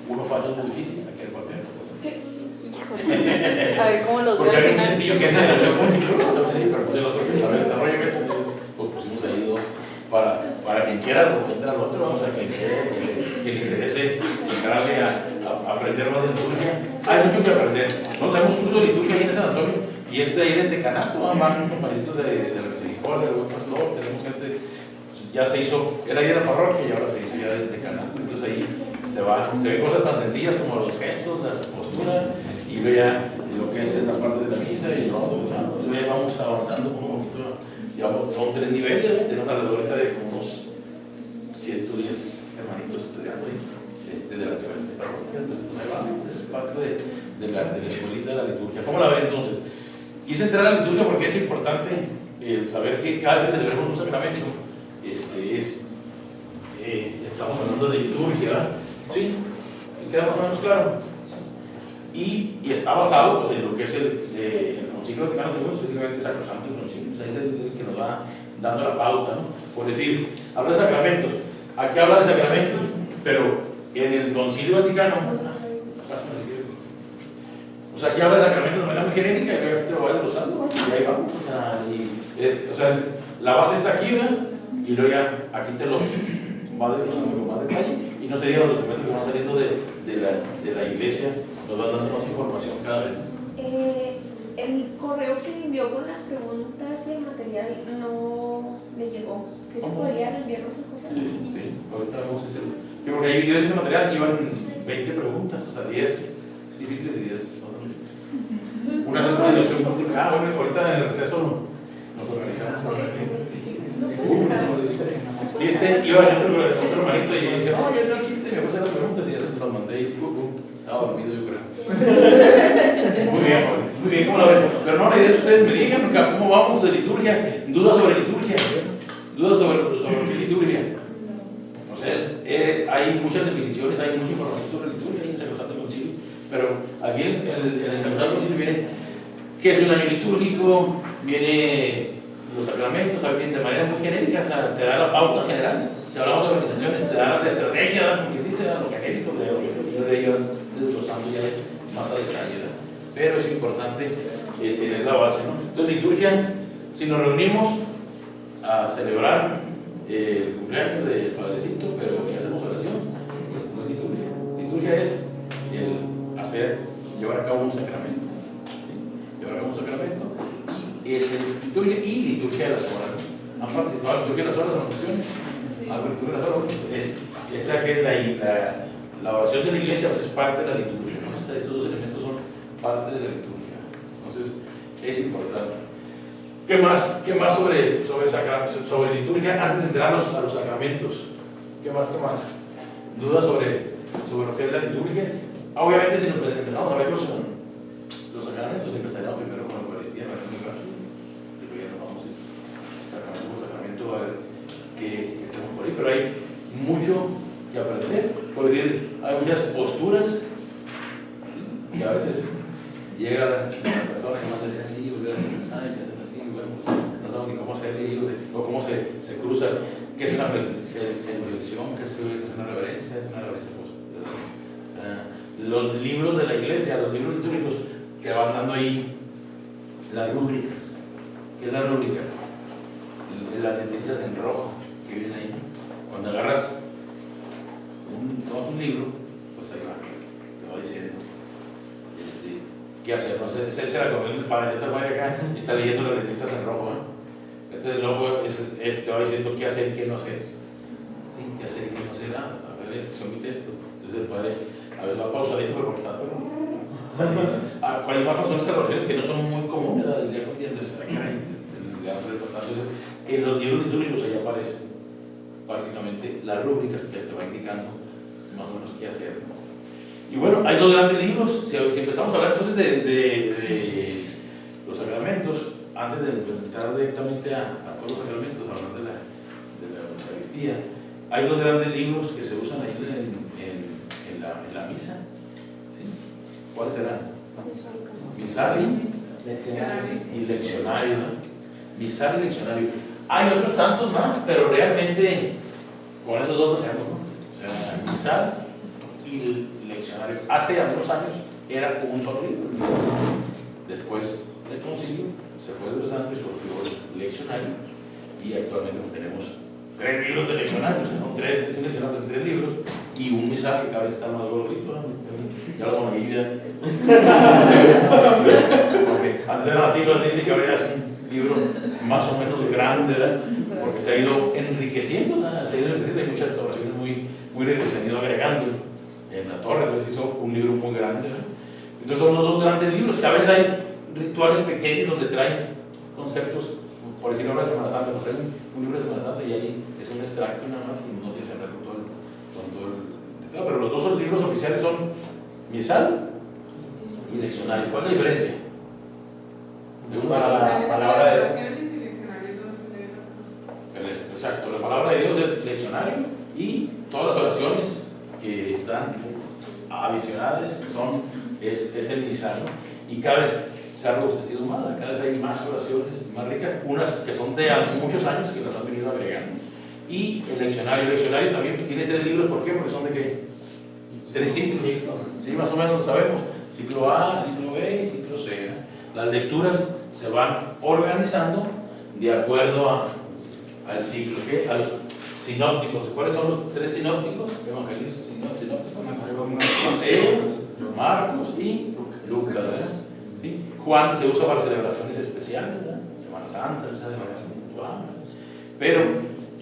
[SPEAKER 1] Uno falta muy difícil, aquel papel.
[SPEAKER 5] Híjole. A ver cómo los
[SPEAKER 1] Porque
[SPEAKER 5] veo al
[SPEAKER 1] hay un
[SPEAKER 5] final.
[SPEAKER 1] sencillo que es de pero del otro que sabe desarrollo, pues pusimos ahí dos para quien quiera responder al otro, o sea, que le interese entrarle a aprender más de liturgia. Hay mucho que aprender. No tenemos curso de liturgia ahí en San Antonio, y ahí en el decanato van compañeritos de la misericordia, de buen pastor, tenemos gente, ya se hizo, era ahí de la parroquia y ahora se hizo ya del decanato, entonces ahí se ven cosas tan sencillas como los gestos, las posturas, y luego ya lo que es en las partes de la misa, y luego ya vamos avanzando un poquito. Son 3 niveles, tenemos alrededor de unos 110 hermanitos estudiando de la parroquia, pues ahí va, es parte de la escuelita de la liturgia. ¿Cómo la ven entonces? Quise entrar a la liturgia porque es importante saber que cada vez que celebramos un sacramento, estamos hablando de liturgia, ¿verdad? ¿Sí? ¿Queda más o menos claro? Y está basado pues, en lo que es el Concilio Vaticano II, específicamente Sacrosanto Concilio, o sea, es el que nos va dando la pauta, ¿no? Por decir, habla de sacramentos, aquí habla de sacramentos, pero en el Concilio Vaticano, o sea, aquí habla de sacramentos de manera muy genérica y luego te lo voy desglosando, ¿no? Y ahí vamos, o sea, la base está aquí, ¿verdad? Y luego ya aquí te los va desglosando con más detalle, y no serían los documentos que van saliendo de la iglesia, nos van dando más información cada vez.
[SPEAKER 6] El correo que envió con las preguntas del material no me llegó. ¿Qué te podrían enviarnos el correo?
[SPEAKER 1] Sí, ahorita vamos a hacer. Sí, porque ahí en ese material iban 20 preguntas, o sea, 10 difíciles y 10 fáciles. Una introducción complicada. Bueno, ahorita en el receso nos organizamos. Y iba a otro hermanito y dije, no, ya tengo aquí, te voy a hacer las preguntas y ya se las mandé y Estaba dormido, yo creo. Muy bien, jóvenes, muy bien, ¿cómo la ven? Pero no, la idea es que ustedes me digan, ¿cómo vamos de liturgia? ¿Dudas sobre liturgia? ¿Dudas sobre qué liturgia? O sea, hay muchas definiciones, hay mucha información sobre liturgia en el Sacrosanto Concilio, pero aquí en el Sacrosanto Concilio viene qué es un año litúrgico, viene los sacramentos, alguien de manera muy genérica, o sea, te da la pauta general. Si hablamos de organizaciones, te da las estrategias, como que dice, lo genérico de ellos, desglosando ya más a detalle, ¿verdad? Pero es importante tener la base, ¿no? Entonces, liturgia, si nos reunimos a celebrar el cumpleaños del Padrecito, pero que hacemos oración, pues no es liturgia. Liturgia es llevar a cabo un sacramento. ¿Sí? Llevar a cabo un sacramento, y esa es liturgia y liturgia de las horas. ¿Han participado en la liturgia de las horas en las funciones?
[SPEAKER 2] Sí.
[SPEAKER 1] La liturgia de las horas esta que es la oración de la iglesia, pues es parte de la liturgia, ¿no? Estos dos elementos son parte de la liturgia. Entonces, es importante. ¿Qué más sobre liturgia antes de entrar a los sacramentos? ¿Qué más? ¿Dudas sobre lo que es la liturgia? Obviamente, si nos empezamos a ver los sacramentos, empezaremos primero con la Eucaristía, ¿verdad? Y luego ya nos vamos a ir sacramento por sacramento a ver qué tenemos por ahí. Pero hay mucho que aprender. Por decir, hay muchas posturas que a veces llega la persona y más dice así, o le hacen así, bueno, pues no sabemos ni cómo hacerle o cómo se cruza, qué es una reflexión, qué es una reverencia, los libros de la iglesia, los libros litúrgicos que van dando ahí las rúbricas. ¿Qué es la rúbrica? Las letritas en rojo que vienen ahí. Cuando agarras un libro, pues ahí va, te va diciendo qué hacer. No sé, se la comió el padre, acá y está leyendo las letritas en rojo. Entonces luego te va diciendo qué hacer y qué no hacer. Sí, qué hacer y qué no hacer. A ver, se omite esto. Entonces el padre, a ver, va pausadito, pero por tanto, ¿cuáles más son estas oraciones que no son muy comunes del día con día? Entonces, en los libros litúrgicos ahí aparecen básicamente las rúbricas que te va indicando más o menos qué hacer. Y bueno, hay dos grandes libros. Si empezamos a hablar entonces de los sacramentos, antes de entrar directamente a todos los sacramentos, hablar de la Eucaristía, hay dos grandes libros que se usan ahí en la misa. ¿Sí? ¿Cuáles serán? Misal y leccionario. ¿No? Misal y leccionario. Hay otros tantos más, pero realmente con esos dos lo hacemos, ¿no? O sea, misal y leccionario. Hace algunos años era un solo libro. Después del concilio se fue desglosando y surgió el leccionario, y actualmente tenemos 3 libros de leccionarios, son 3 leccionarios de 3 libros y un misal que cada vez está más gordito. Ya lo moví ya. Antes eran así, lo dice que ahora es un libro más o menos grande, ¿verdad? Porque se ha ido enriqueciendo, ¿verdad? Se ha ido enriqueciendo, hay muchas restauraciones muy ricas, se han ido agregando. En la torre, pues hizo un libro muy grande, ¿verdad? Entonces son los dos grandes libros, que a veces hay rituales pequeños donde traen conceptos, por decirlo ahora de Semana Santa, pues hay un libro de Semana Santa y ahí es un extracto nada más y no tiene que ser con todo el tema, pero los dos libros oficiales son misal y leccionario. ¿Cuál es la diferencia?
[SPEAKER 3] Para la palabra de Dios.
[SPEAKER 1] Exacto, la palabra de Dios es leccionario y todas las oraciones que están adicionales es el misal, ¿no? Y cada vez se ha robustecido más, cada vez hay más oraciones más ricas, unas que son de muchos años que las han venido agregando. Y el leccionario también tiene 3 libros, ¿por qué? Porque son de qué? 3 ciclos, sí, más o menos lo sabemos, ciclo A, ciclo B y ciclo C. Las lecturas se van organizando de acuerdo al ciclo, ¿qué? A los sinópticos. ¿Cuáles son los 3 sinópticos? Evangelios sinópticos. Mateo, Marcos y Lucas, ¿verdad? ¿Sí? Juan se usa para celebraciones especiales, ¿verdad? Semana Santa, se usa de manera puntual. Pero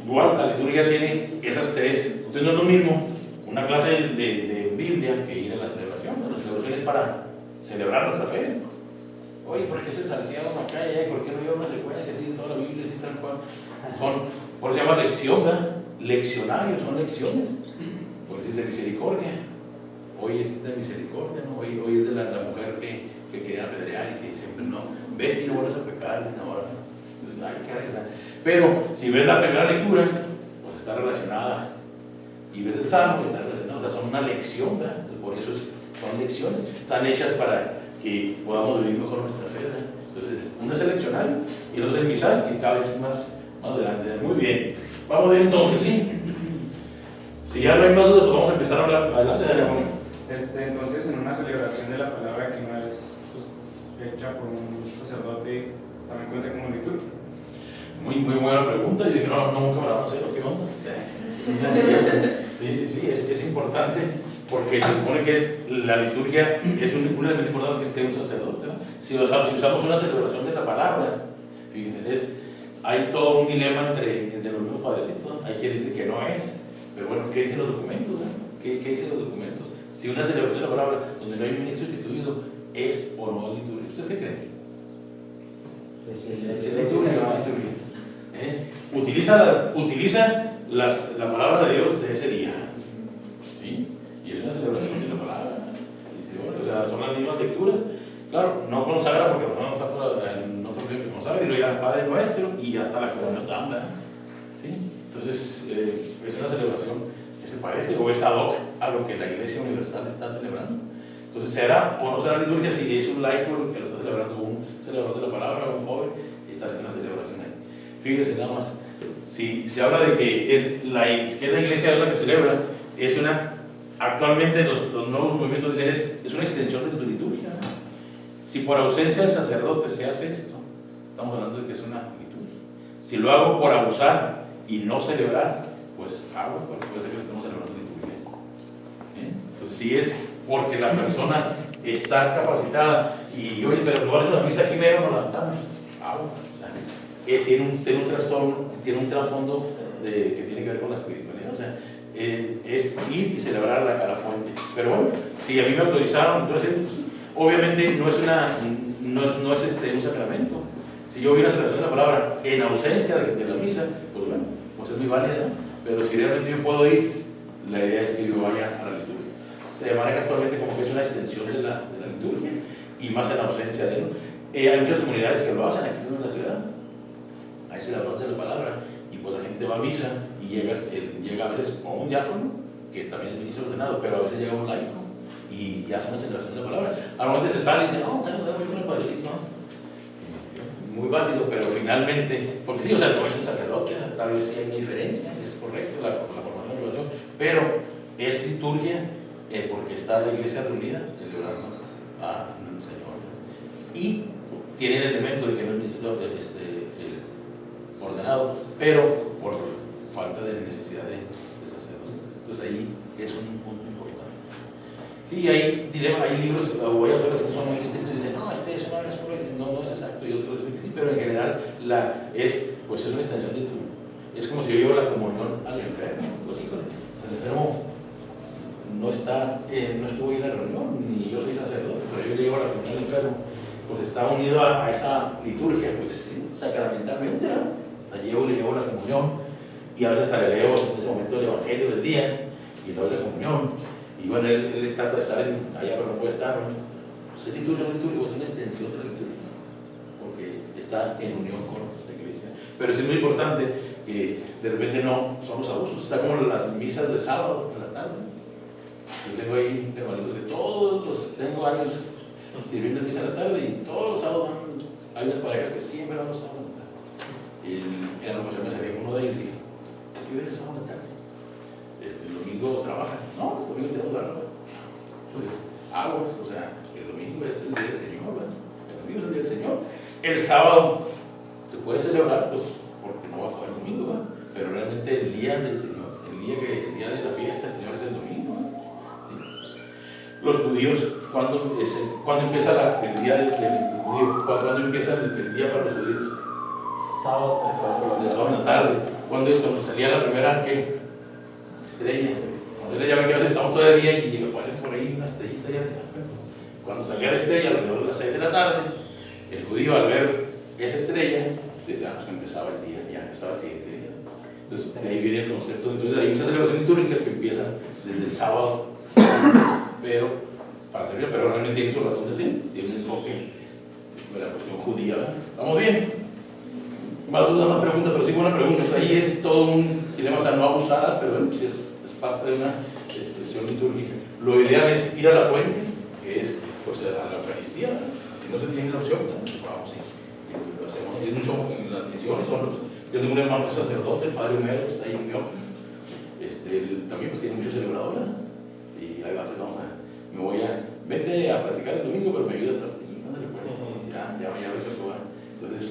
[SPEAKER 1] igual la liturgia tiene esas 3. Entonces no es lo mismo una clase de Biblia que ir a la celebración. La celebración es para celebrar nuestra fe. Oye, ¿por qué se saltearon acá y allá? ¿Por qué no lleva una secuencia así de toda la Biblia, así tal cual? Por eso se llama lección, ¿verdad? Leccionarios, son lecciones. Por decir de misericordia, hoy es de misericordia, ¿no? Hoy es de la mujer que quería apedrear y que siempre no, vete y no vuelvas a pecar, y ahora. Entonces, ay, qué arreglar. Pero si ves la primera lectura, pues está relacionada. Y ves el Salmo, está relacionado, o sea, son una lección, ¿verdad? Por eso son lecciones, están hechas para que podamos vivir mejor nuestra fe, ¿verdad? Entonces, uno es el leccionario y el otro es el misal, que cada vez es más adelante. Muy bien, vamos a ver entonces, ¿sí? Si ya no hay más dudas, pues vamos a empezar a hablar adelante.
[SPEAKER 7] Entonces, en una celebración de la palabra que no es pues, hecha por un sacerdote, ¿también cuenta como liturgia?
[SPEAKER 1] Muy buena pregunta. Yo dije, no, nunca me la van a hacer, ¿qué onda? Sí, es importante porque se supone que es la liturgia, es un elemento importante que esté un sacerdote, ¿no? Si usamos una celebración de la palabra, fíjense, hay todo un dilema entre los mismos padrecitos, ¿no? Hay quien dice que no es, pero bueno, ¿qué dicen los documentos? ¿No? ¿Qué dicen los documentos? Si una celebración de la palabra donde no hay un ministro instituido, ¿es o no liturgia? ¿Ustedes qué creen? Es liturgia. Utiliza la palabra de Dios de ese día, ¿sí? Y es una celebración de la palabra. ¿Sí? Bueno, o sea, son las mismas lecturas. Claro, no consagra porque no está que consagra y lo llama Padre Nuestro y hasta la comunión también, ¿sí? Entonces, es una celebración que se parece o es ad hoc a lo que la Iglesia Universal está celebrando. Entonces, ¿será o no será liturgia si es un laico que lo está celebrando, un celebrador de la palabra, un joven, y está haciendo una celebración ahí? Fíjese nada más, si se habla de que es la Iglesia la que celebra, actualmente los nuevos movimientos dicen es una extensión de tu liturgia. Si por ausencia del sacerdote se hace esto, estamos hablando de que es una liturgia. Si lo hago por abusar y no celebrar, pues puede ser que estamos celebrando liturgia. Entonces, si es porque la persona está capacitada y, oye, pero no vale la misa aquí mero, no la damos, tiene un trasfondo que tiene que ver con la espiritualidad, o sea, es ir y celebrar a la fuente. Pero bueno, si a mí me autorizaron, entonces, pues, obviamente no es un sacramento. Si yo vi una celebración de la palabra en ausencia de la misa, pues bueno, pues es muy válida, pero si realmente yo puedo ir, la idea es que yo vaya a la liturgia. Se maneja actualmente como que es una extensión de la liturgia y más en ausencia de él. Hay muchas comunidades que lo hacen aquí en la ciudad. Hay celebraciones de la palabra y pues la gente va a misa y llega a veces o un diácono, que también es ministro ordenado, pero a veces llega un laico y hace una celebración de la palabra. A lo mejor se sale y dice, no, tengo ir con el padrecito, ¿no? Muy válido, pero finalmente, porque sí, o sea, no es un sacerdote, tal vez sí hay una diferencia, es correcto la formación de la oración, pero es liturgia porque está la iglesia reunida celebrando al Señor. Y tiene el elemento de que no es ministro ordenado, pero por falta de necesidad de sacerdotes. Entonces ahí es un punto importante. Sí, hay libros o hay autores que son muy estrictos y dicen, no, eso no es exacto, y otros dicen que sí, pero en general pues es una extensión de es como si yo llevo la comunión al enfermo. Pues sí, el enfermo no estuvo ahí en la reunión, ni yo soy sacerdote, pero yo le llevo la comunión al enfermo, pues está unido a esa liturgia, pues sí, sacramentalmente, ¿no? O sea, le llevo la comunión y a veces hasta le leo en ese momento el evangelio del día y luego la comunión. Y bueno, él trata de estar allá, pero no puede estar, ¿no? Pues es liturgia, pues es una extensión de la liturgia, porque está en unión con la iglesia. Pero sí es muy importante que de repente no somos abusos. Está como las misas de sábado en la tarde. Yo tengo ahí hermanitos de tengo años sirviendo en misa en la tarde y todos los sábados hay unas parejas que siempre van los sábados en la tarde. Y en la ocasión me salía uno de ellos y dije, ¿por qué vienes el sábado en la tarde? El domingo trabaja. No, el domingo tenemos la ropa. Pues aguas, o sea, el domingo es el día del Señor, ¿verdad? El domingo es el día del Señor. El sábado se puede celebrar, pues, porque no va a el domingo, ¿verdad? Pero realmente el día del Señor, el día de la fiesta del Señor es el domingo, ¿verdad? ¿Sí? Los judíos, ¿cuándo empieza el día del judío? ¿Cuándo empieza el día para los judíos? Sábado en la tarde. ¿Cuándo es? Cuando salía la primera, ¿qué? Estrella. Entonces ya ven que a veces estamos todo el día y aparece por ahí una estrellita ya. Cuando salía la estrella alrededor de las 6 de la tarde, el judío al ver esa estrella, dice, pues empezaba el día, ya empezaba el siguiente día. Entonces de ahí viene el concepto. Entonces hay muchas celebraciones litúrgicas que empiezan desde el sábado pero realmente tiene su razón de ser, tiene un enfoque de la cuestión judía, ¿verdad? ¿Estamos bien? Más duda, más pregunta, pero sí buena pregunta. O sea, ahí es todo un dilema, o sea, no abusada, pero bueno, pues es parte de una expresión litúrgica. Lo ideal es ir a la fuente, que es pues, a la Eucaristía, ¿verdad? Si no se tiene la opción, ¿verdad? Pues vamos y lo hacemos. Y mucho en las misiones son los. Yo tengo un hermano sacerdote, el padre Homero, está ahí en mi ojo. Él también pues, tiene mucho celebrador, ¿verdad? Y ahí va, me voy vete a practicar el domingo, pero me ayuda a ya ves lo que va. Entonces,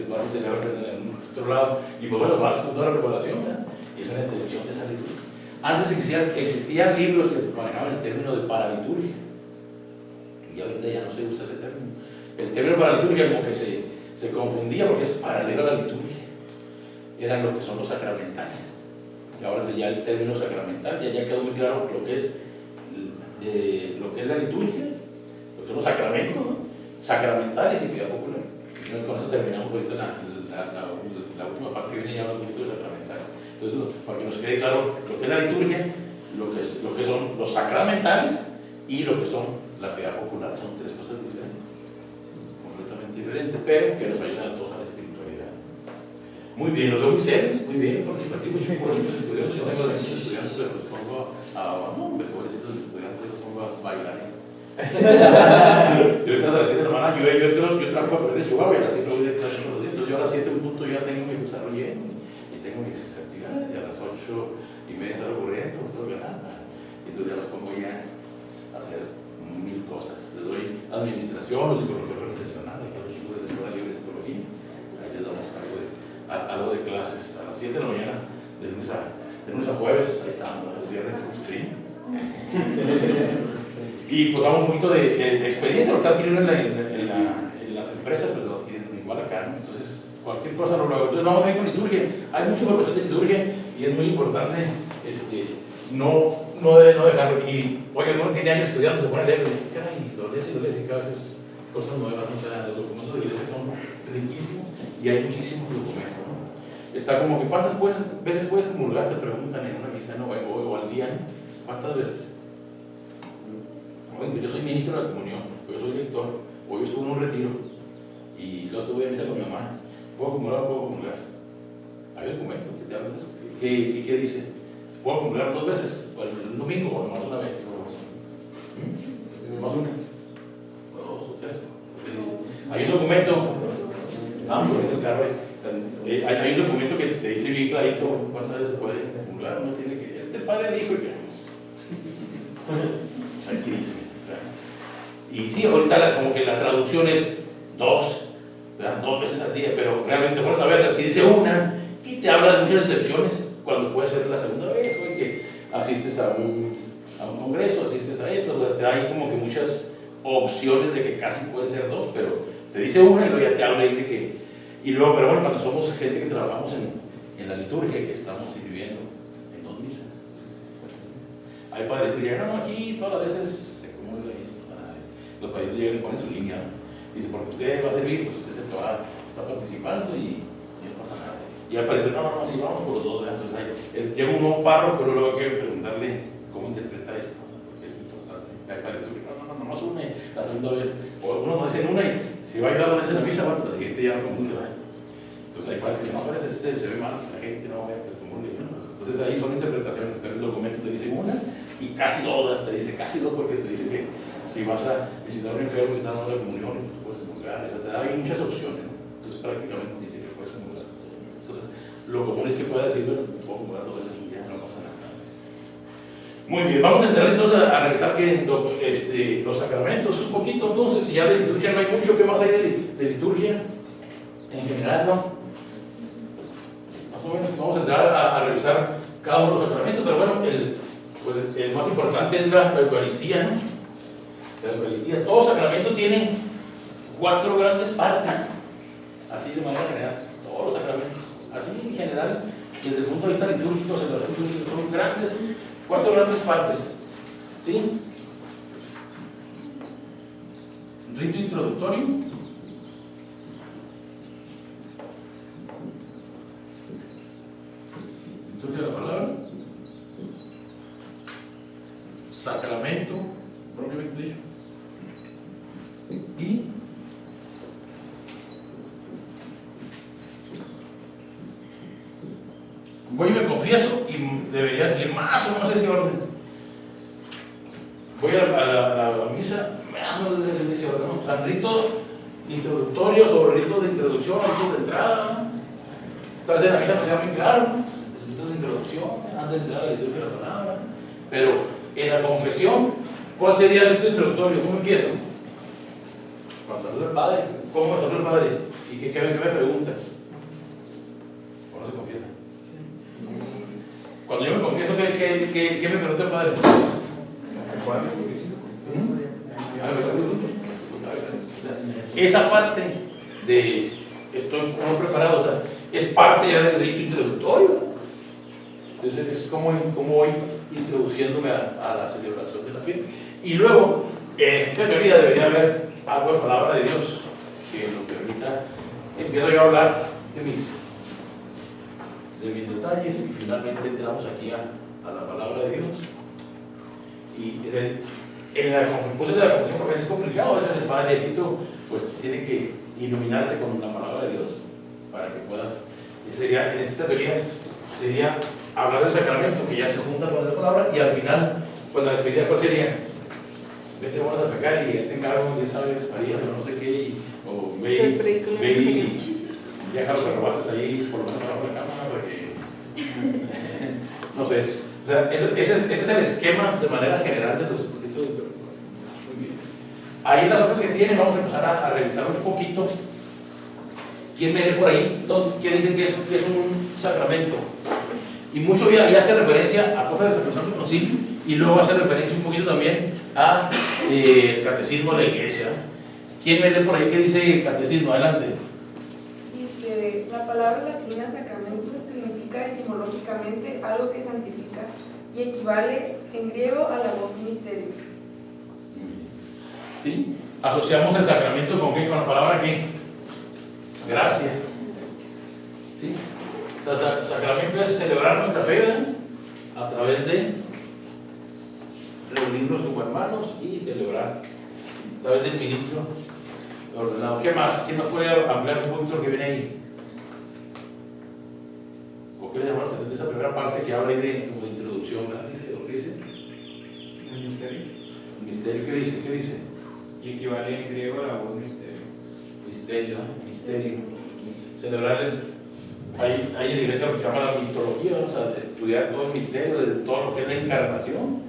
[SPEAKER 1] vas a celebrar en otro lado, y pues bueno, vas con toda la preparación, ¿verdad? Y es una extensión de esa liturgia. Antes existían libros que manejaban el término de paraliturgia, y ahorita ya no se usa ese término. El término paraliturgia como que se confundía porque es paralelo a la liturgia. Eran lo que son los sacramentales. Y ahora ya el término sacramental, ya quedó muy claro lo que es la liturgia, lo que son los sacramentos, ¿no? Sacramentales y piedad popular. Y con eso terminamos ahorita la última parte que viene ya un poquito de sacramental. Entonces, para que nos quede claro lo que es la liturgia, lo que son los sacramentales y lo que son la piedad popular. Son tres cosas diferentes, completamente diferentes, pero que nos ayudan a todos a la espiritualidad. Muy bien, los veo muy serios, muy bien, participativos. Yo por eso mis estudiosos, yo tengo muchos estudiantes, pero los pongo pobrecitos mis estudiantes, los pongo a bailar. Yo a las 7 de la mañana, yo trabajo para aprender Chihuahua y a las 7 voy de clase todos los días. Entonces yo a las 7 en punto ya tengo mi salón lleno y tengo mis actividades, y a las 8:30 salgo corriendo, no tengo que nada. Entonces ya los pongo ya a hacer 1000 cosas. Les doy administración o psicología organizacional, aquí a los chicos de la Escuela Libre de Psicología. Ahí les damos algo de clases a las 7 de la mañana, de lunes a jueves, ahí están, los viernes es free. Y pues damos un poquito de experiencia, lo que adquieren en las empresas, pues lo adquieren igual acá, ¿no? Entonces, cualquier cosa lo luego. Entonces, vamos a ver con liturgia. Hay mucha información de liturgia y es muy importante no dejarlo. Y, oye, uno tiene años estudiando, se pone a leer, y caray, lo lees y cada vez es cosas nuevas. O sea, los documentos de la iglesia son riquísimos y hay muchísimos documentos, ¿no? Está como que, ¿cuántas veces puedes comulgar? Te preguntan en una misa, ¿no? O al día, ¿no? ¿Cuántas veces? Yo soy ministro de la comunión, yo soy lector, o yo estuve en un retiro y luego tuve a misa con mi mamá. ¿Puedo acumular o no puedo acumular? Hay documentos que te hablan de eso. ¿Qué dice? ¿Puedo acumular 2 veces? ¿O el domingo o nomás una vez? ¿Nomás una? ¿O 2 o 3? Hay un documento, en el carro hay un documento que te dice bien clarito cuántas veces se puede acumular. No tiene que. El padre dijo que. Aquí dice. Y sí, ahorita como que la traducción es 2 veces al día, pero realmente puedes saberla. Si dice una y te habla de muchas excepciones, cuando puede ser la segunda vez, o que asistes a un congreso, asistes a esto, o sea, te hay como que muchas opciones de que casi puede ser 2, pero te dice una y luego ya te habla ahí de que. Y luego, pero bueno, cuando somos gente que trabajamos en la liturgia, que estamos viviendo en 2 misas, hay padres que llegan, aquí todas las veces. Los países llegan y ponen su línea. Dice, porque usted va a servir, pues usted está participando y no pasa nada. Y al parecer, no, sí, vamos por los 2. Entonces, llega un nuevo párroco, pero luego hay que preguntarle cómo interpreta esto, porque es importante. Al parecer, no, más una, la segunda vez, o uno no dice en una y si va a ayudar 2 veces en la misa, bueno, la siguiente ya no comulga. Entonces, hay padres que dicen, no, espérate, se ve mal, la gente no ve que comulgue. Entonces, ahí son interpretaciones, pero el documento te dice una y casi 2, te dice casi 2 porque te dice que si vas a visitar a un enfermo que está dando la comunión, tú puedes comulgar, o sea, te da ahí muchas opciones, ¿no? Entonces prácticamente dice que puedes comulgar. Entonces, lo común es que puedas decir, bueno, puedo comulgar 2 veces al día, no pasa nada. Muy bien, vamos a entrar entonces a revisar qué es los sacramentos un poquito, entonces, y ya de liturgia no hay mucho, ¿qué más hay de liturgia? En general, ¿no? Más o menos vamos a entrar a revisar cada uno de los sacramentos, pero bueno, el más importante es la Eucaristía, ¿no? La Eucaristía, todo sacramento tiene 4 grandes partes, así de manera general, todos los sacramentos, así en general, desde el punto de vista litúrgico, son 4 grandes partes, ¿sí? Rito introductorio, introducción de la palabra, sacramento voy y me confieso y debería seguir más o menos ese orden. Voy a la misa, más o menos desde ese orden, ¿no? O sea, ritos introductorios o ritos de introducción, ritos de entrada. Tal vez en la misa no sea muy claro, ¿no? Ritos de introducción, antes de entrar a la liturgia de la palabra. Pero en la confesión, ¿cuál sería el rito introductorio? ¿Cómo empiezo? Cuando saludo al Padre, ¿cómo me saludo al Padre? ¿Y qué me pregunta? ¿O no se confiesa? Cuando yo me confieso, ¿qué me pregunta el Padre? Esa parte de estoy como preparado, o sea, es parte ya del rito introductorio. Entonces es como voy introduciéndome a la celebración de la fiesta. Y luego, en esta teoría debería haber algo de palabra de Dios que nos permita, empiezo yo a hablar de mis detalles y finalmente entramos aquí a la palabra de Dios. Y en la confesión de la confesión, porque es complicado, a veces el padrecito pues tiene que iluminarte con la palabra de Dios para que puedas, y sería, en esta teoría sería hablar del sacramento que ya se junta con la palabra, y al final pues la despedida ¿cuál sería? Vete, vamos a pecar y te encargo 10 aves Marías o no sé qué, o ve y deja los que robaste ahí por lo menos abajo de la cama para que no sé, o sea, ese es el esquema de manera general de los ritos de perdón. Muy bien. Ahí en las obras que tienen vamos a empezar a revisar un poquito. ¿Quién me lee por ahí? ¿Qué dicen que es un sacramento? Y mucho ya hace referencia a cosas de San Santo Concilio y luego hace referencia un poquito también a el catecismo de la iglesia. ¿Quién me lee por ahí qué dice el catecismo? Adelante.
[SPEAKER 8] Dice, la palabra latina sacramento significa etimológicamente algo que santifica y equivale en griego a la voz misterio.
[SPEAKER 1] ¿Sí? Asociamos el sacramento con qué, con la palabra qué? Gracia. ¿Sí? O sea, sacramento es celebrar nuestra fe, ¿verdad? A través de reunirnos como hermanos y celebrar a través del ministro ordenado. ¿Qué más? ¿Quién nos puede ampliar un poquito lo que viene ahí? ¿O qué le llamamos la atención de esa primera parte que habla ahí de, como de introducción? ¿Verdad? ¿Qué dice?
[SPEAKER 7] El misterio.
[SPEAKER 1] ¿El misterio qué dice? ¿Qué dice?
[SPEAKER 7] Y equivale en griego a la voz misterio.
[SPEAKER 1] Misterio, ¿no? Misterio. Celebrar hay en la iglesia lo que se llama la mistología, o sea, estudiar todo el misterio, desde todo lo que es la encarnación,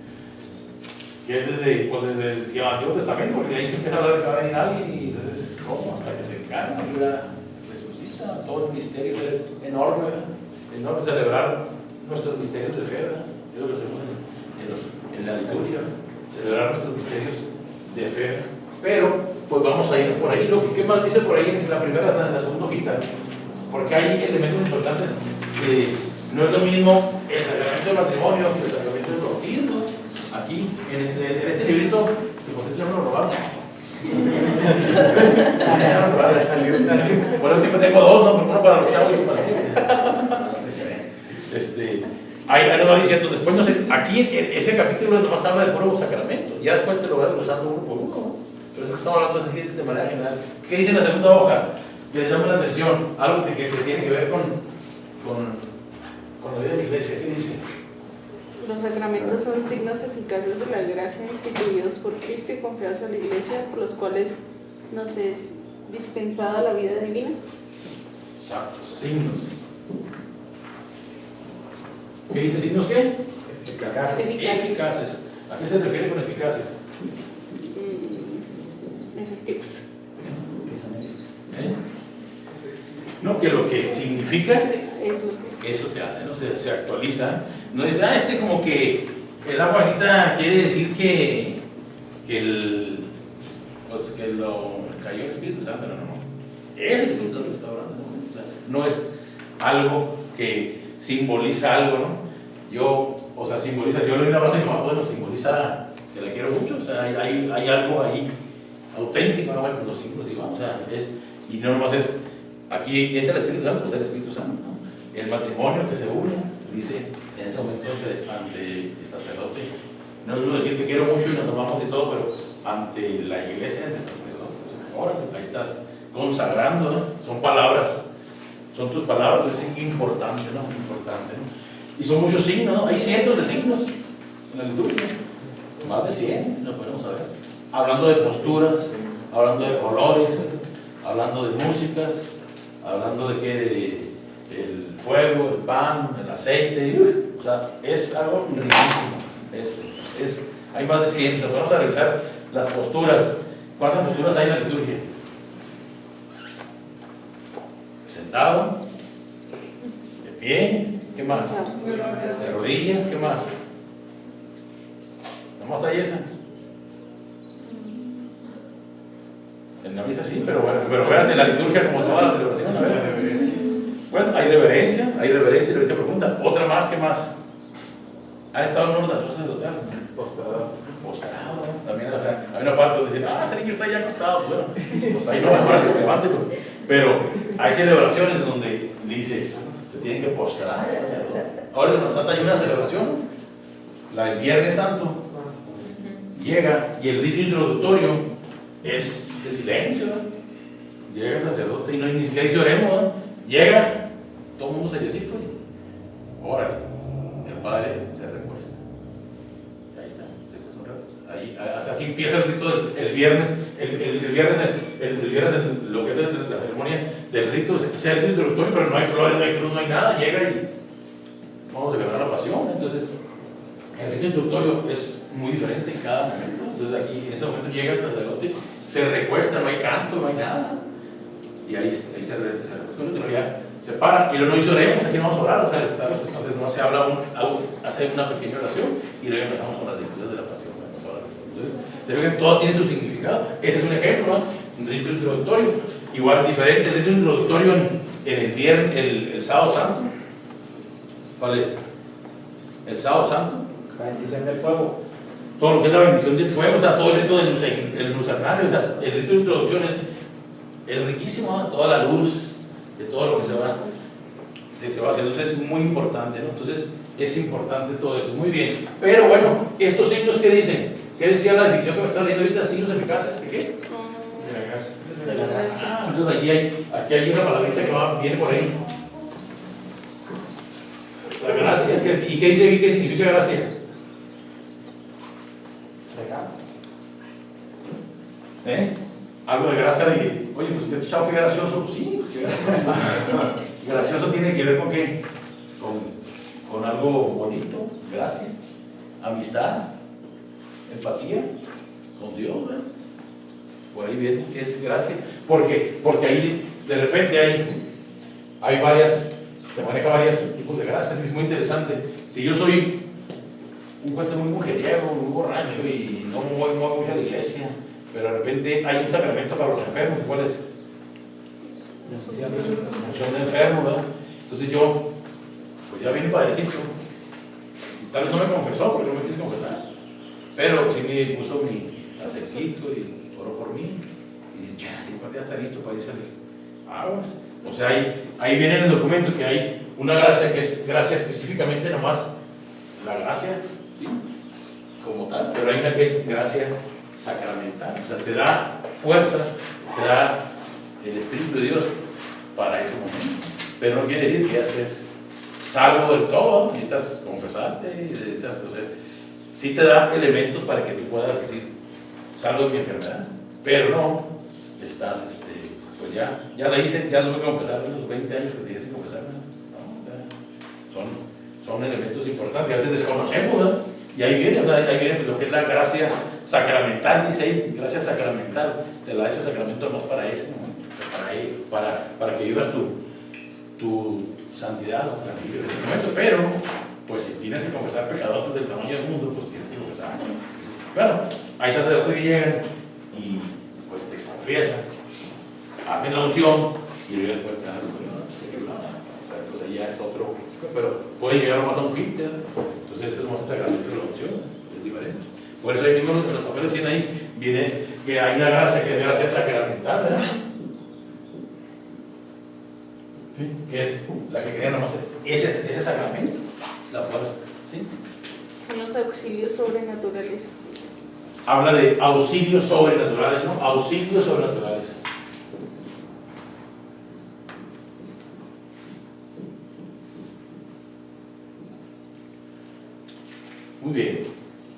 [SPEAKER 1] que es desde el Antiguo Testamento, porque ahí se empieza a hablar de que va a venir alguien y entonces, ¿cómo? Hasta que se encarna, resucita, todo el misterio es enorme, ¿verdad? Enorme celebrar nuestros misterios de fe, ¿verdad? Es lo que hacemos en la liturgia, celebrar nuestros misterios de fe. Pero, pues vamos a ir por ahí. ¿Qué más dice por ahí en la primera, en la segunda hojita? Porque hay elementos importantes. No es lo mismo el sacramento del matrimonio que el sacramento del bautismo. Aquí, en este librito, que por eso no lo robaron. Por eso siempre tengo dos, ¿no? Uno para los chavos y otro para mí. Ahí nos va diciendo, después no sé, aquí en ese capítulo nomás habla del puro sacramento, ya después te lo vas desglosando uno por uno. Pero eso estamos hablando así de manera general. ¿Qué dice en la segunda hoja? Que les llama la atención, algo que tiene que ver con la vida de la iglesia. ¿Qué dice?
[SPEAKER 5] Los sacramentos son signos eficaces de la gracia instituidos por Cristo y confiados a la iglesia, por los cuales nos es dispensada la vida divina.
[SPEAKER 1] Exacto, signos. ¿Qué dice signos qué? Eficaces. ¿A qué se refiere con eficaces?
[SPEAKER 5] Efectivos.
[SPEAKER 1] No, que lo que significa
[SPEAKER 5] Es lo que...
[SPEAKER 1] eso se hace, ¿no? Se actualiza. No dice, como que el agua bonita quiere decir que cayó el Espíritu Santo, no. Ese es lo que está hablando. No es algo que simboliza algo, ¿no? Simboliza, yo le doy un abrazo a mi mamá, bueno, simboliza que la quiero mucho, o sea, hay algo ahí auténtico, ¿no? Bueno, los símbolos igual, o sea, y no nomás es, aquí entra el Espíritu Santo, pues el Espíritu Santo, ¿no? El matrimonio que se une, dice en ese momento ante el sacerdote, no es uno decir te quiero mucho y nos amamos y todo, pero ante la iglesia, ante el sacerdote, ahora ahí estás consagrando, ¿no? Son palabras, son tus palabras, es importante, ¿no? Importante. interesante, ¿no? Y son muchos signos, ¿no? Hay cientos de signos en la liturgia, más de 100, lo podemos saber. Hablando de posturas, hablando de colores, hablando de músicas, hablando de que el fuego, el pan, el aceite, o sea, es algo riquísimo. Hay más de 100, nos vamos a revisar las posturas. ¿Cuántas posturas hay en la liturgia? Sentado, de pie, ¿qué más? De rodillas, ¿qué más? ¿Nomás hay esa? En la misa sí, pero bueno, veas en la liturgia como toda la celebración, a ver. Bueno, hay reverencia profunda. Otra más, ¿qué más? ¿Han estado en una oración de hotel? Postrado, también, o sea, hay una parte donde dicen, ese niño está ya acostado, bueno, pues ahí no, vale, levántelo. Pero hay celebraciones donde dice, se tienen que postrar. Ahora en Semana Santa hay una celebración, la del Viernes Santo, llega y el rito introductorio es de silencio, ¿no? Llega el sacerdote y no hay ni siquiera dice oremos, ¿no? Llega, todo el mundo seriecito y órale, el padre se recuesta. Ahí está, se cuesta un rato. Ahí, así empieza el rito del viernes, el viernes, lo que es la ceremonia del rito, es el rito introductorio, pero no hay flores, no hay cruz, no hay nada, llega y vamos a celebrar la pasión. Entonces, el rito introductorio es muy diferente en cada momento. Entonces aquí, en este momento llega el sacerdote, se recuesta, no hay canto, no hay nada. Y ahí se recuesta, ya se para. Y luego no dice oremos, aquí no vamos a orar, o sea, entonces no se habla, hace una pequeña oración y luego empezamos con las lecturas de la pasión. Entonces, se ve que todo tiene su significado. Ese es un ejemplo, ¿no? Un rito introductorio. Igual diferente, el rito introductorio en el sábado santo. ¿Cuál es? El sábado santo.
[SPEAKER 3] La bendición del fuego.
[SPEAKER 1] Todo lo que es la bendición del fuego, o sea, todo el rito del lucernario, o sea, el rito de introducción es riquísimo, ¿no? Toda la luz de todo lo que se va haciendo. Entonces es muy importante, ¿no? Entonces es importante todo eso, muy bien. Pero bueno, estos signos, ¿qué dicen? ¿Qué decía la definición que me está leyendo ahorita? ¿Signos eficaces? ¿De qué?
[SPEAKER 3] De la gracia.
[SPEAKER 1] Entonces aquí hay una palabrita que viene por ahí. La gracia. ¿Y qué dice aquí? ¿Qué significa gracia? Algo de gracia de que, oye, pues este chavo qué gracioso, pues sí, qué gracioso. Gracioso tiene que ver con qué? Con algo bonito, gracia, amistad, empatía con Dios, ¿verdad? Por ahí viene que es gracia, porque ahí de repente hay varias, te maneja varios tipos de gracia. Es muy interesante. Si yo soy un cuate muy mujeriego, muy borracho y no voy mucho a la iglesia, pero de repente hay un sacramento para los enfermos, ¿cuál es? Unción de enfermo, ¿verdad? Entonces yo, pues ya vine padrecito, y tal vez no me confesó porque no me quise confesar, pero sí me puso mi aceitito y oró por mí, y ya, el cuate ya está listo para irse a aguas. O sea, ahí viene en el documento que hay una gracia que es gracia específicamente nomás, la gracia, ¿sí? Como tal, pero hay una que es gracia sacramental, o sea, te da fuerzas, te da el Espíritu de Dios para ese momento, pero no quiere decir que ya estés salvo del todo, necesitas confesarte, necesitas, o sea, sí te da elementos para que tú puedas decir, salvo de mi enfermedad, pero no estás, pues ya la hice, ya lo voy a confesar en los 20 años que tienes que confesarme, ¿no? Son elementos importantes, a veces desconocemos, ¿verdad? Y ahí viene lo que es la gracia sacramental, dice ahí, gracia sacramental, te da ese sacramento no para eso, ¿no? Para que vivas tu santidad, tu santidad en ese momento, pero pues si tienes que confesar pecados del tamaño del mundo, pues tienes que confesar. Claro, hay sacerdotes que llegan y pues te confiesan, hacen la unción y luego después te dan la unción, qué chulada. Entonces ya es otro, pero puede llegar más a un fin, entonces es más el sacramento de la unción, es diferente. Por eso ahí mismo los papeles tienen ahí, viene que hay una gracia que es gracia sacramental, ¿verdad? Que es la que crea nomás ese sacramento, la fuerza, ¿sí?
[SPEAKER 5] Son los auxilios sobrenaturales.
[SPEAKER 1] Habla de auxilios sobrenaturales, ¿no? Auxilios sobrenaturales. Muy bien.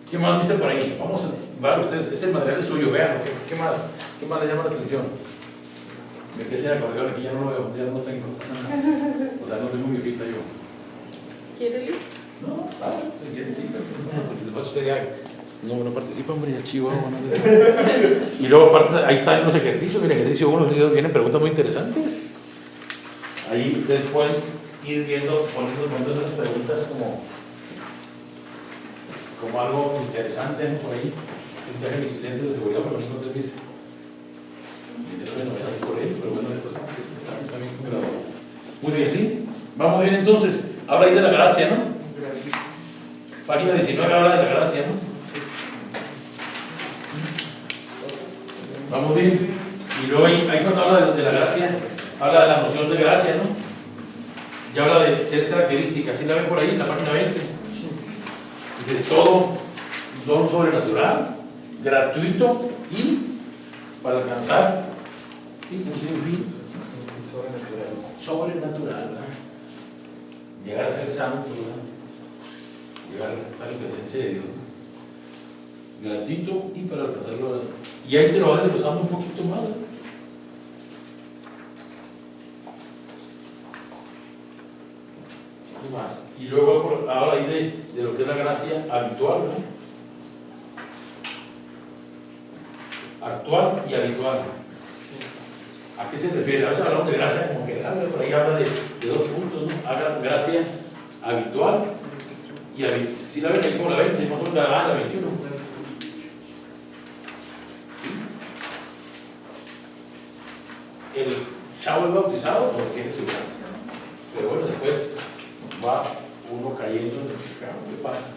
[SPEAKER 1] ¿Qué más dice por ahí? Vamos a ver ustedes, ese material es suyo, vean, ¿qué más? ¿Qué más les llama la atención? Me quedé sin acordeón, aquí ya no lo veo, ya no tengo. O sea, no tengo mi pita yo.
[SPEAKER 5] ¿Quiere ir?
[SPEAKER 1] No, si quiere, sí, pero después usted ya no participa, hombre, ya chivo. Y luego aparte, ahí están los ejercicios, mira, ejercicio 1, ejercicio 2, vienen preguntas muy interesantes. Ahí ustedes pueden ir viendo, poniendo esas preguntas como algo interesante, ¿no? Por ahí. Un traje mis lentes de seguridad, pero no te dice. Bueno, voy a hacer por él, pero bueno, esto está también grabado. Muy bien, ¿sí? Vamos bien entonces. Habla ahí de la gracia, ¿no? Página 19 habla de la gracia, ¿no? Vamos bien. Y luego ahí cuando habla de la gracia, habla de la noción de gracia, ¿no? Ya habla de 3 características. ¿Sí la ven por ahí en la página 20? Dice todo don sobrenatural, gratuito y para alcanzar un fin sobrenatural, ¿verdad? Llegar a ser santo, ¿verdad? Llegar a la presencia de Dios, gratuito y para alcanzarlo. Y ahí te lo van desglosando un poquito más, ¿verdad? ¿Qué más? Y luego habla ahí de lo que es la gracia habitual, ¿no? Actual y habitual. ¿A qué se refiere? A veces hablamos de gracia como general, pero por ahí habla de 2 puntos, ¿no? Habla de gracia habitual y habitual. Si la ven ahí como la 20, más o menos la 21. El chavo es bautizado porque tiene su gracia, ¿no? Pero bueno, después va uno cayendo en el pecado. ¿Qué pasa?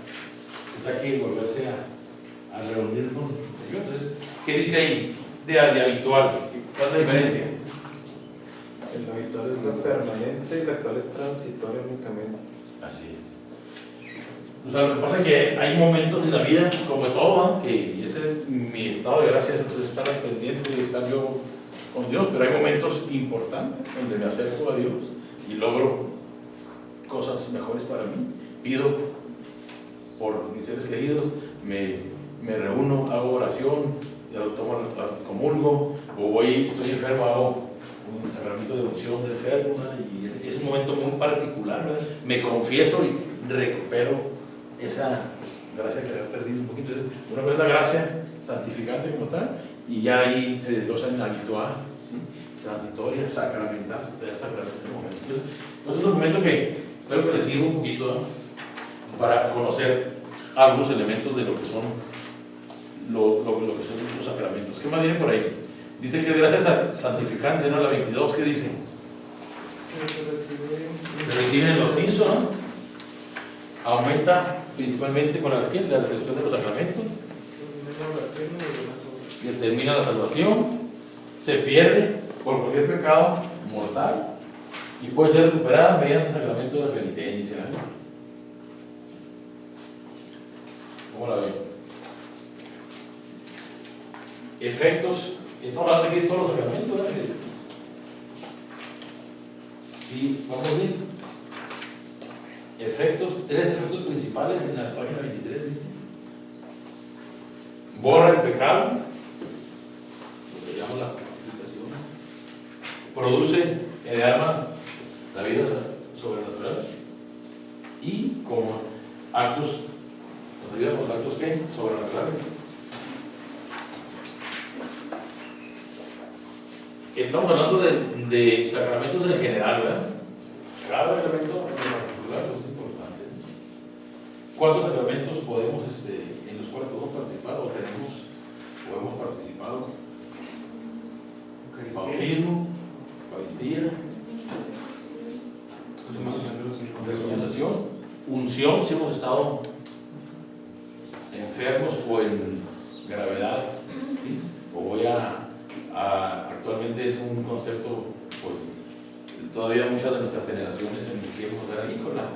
[SPEAKER 1] Entonces hay que volverse a reunir con Dios. Entonces, ¿qué dice ahí de habitual? ¿Cuál es la diferencia?
[SPEAKER 3] El habitual es lo permanente y el actual es transitorio únicamente.
[SPEAKER 1] Así es. O sea, lo que pasa es que hay momentos en la vida, como de todo, ¿no? Y ese es mi estado de gracia, es estar pendiente de estar yo con Dios, pero hay momentos importantes donde me acerco a Dios y logro cosas mejores para mí. Pido por mis seres queridos, me reúno, hago oración, comulgo, o estoy enfermo, hago un sacramento de unción del enfermo, y es un momento muy particular, ¿verdad? Me confieso y recupero esa gracia que había perdido un poquito. Entonces, una vez la gracia santificante como tal, y ya ahí se desglosa en habitual, ¿sí? Transitoria, sacramental, Entonces, es un momento que creo que les sirve un poquito, ¿no? Para conocer algunos elementos de lo que son los sacramentos. ¿Qué más viene por ahí? Dice que gracia santificante, ¿no? La 22, ¿qué dice? Se recibe el bautizo, ¿no? Aumenta principalmente con la recepción de los sacramentos. Determina la salvación. Se pierde por cualquier pecado mortal y puede ser recuperada mediante el sacramento de la penitencia, ¿no? ¿Cómo la ven? Efectos. Estamos hablando aquí de todos los sacramentos, ¿verdad? Sí, vamos bien. Efectos, 3 efectos principales en la página 23, dice. Borra el pecado, lo que llama la purificación. Produce en el alma la vida sobrenatural. Y como actos, nos ayuda con los actos ¿qué? Sobrenaturales. Estamos hablando de sacramentos en general, ¿verdad? Cada sacramento en particular es importante. ¿Cuántos sacramentos podemos, en los cuales podemos participar o hemos participado? Bautismo, Eucaristía, regeneración, unción, si hemos estado enfermos o en gravedad, ¿sí? O voy actualmente es un concepto, pues, todavía muchas de nuestras generaciones en que hemos de ahí con la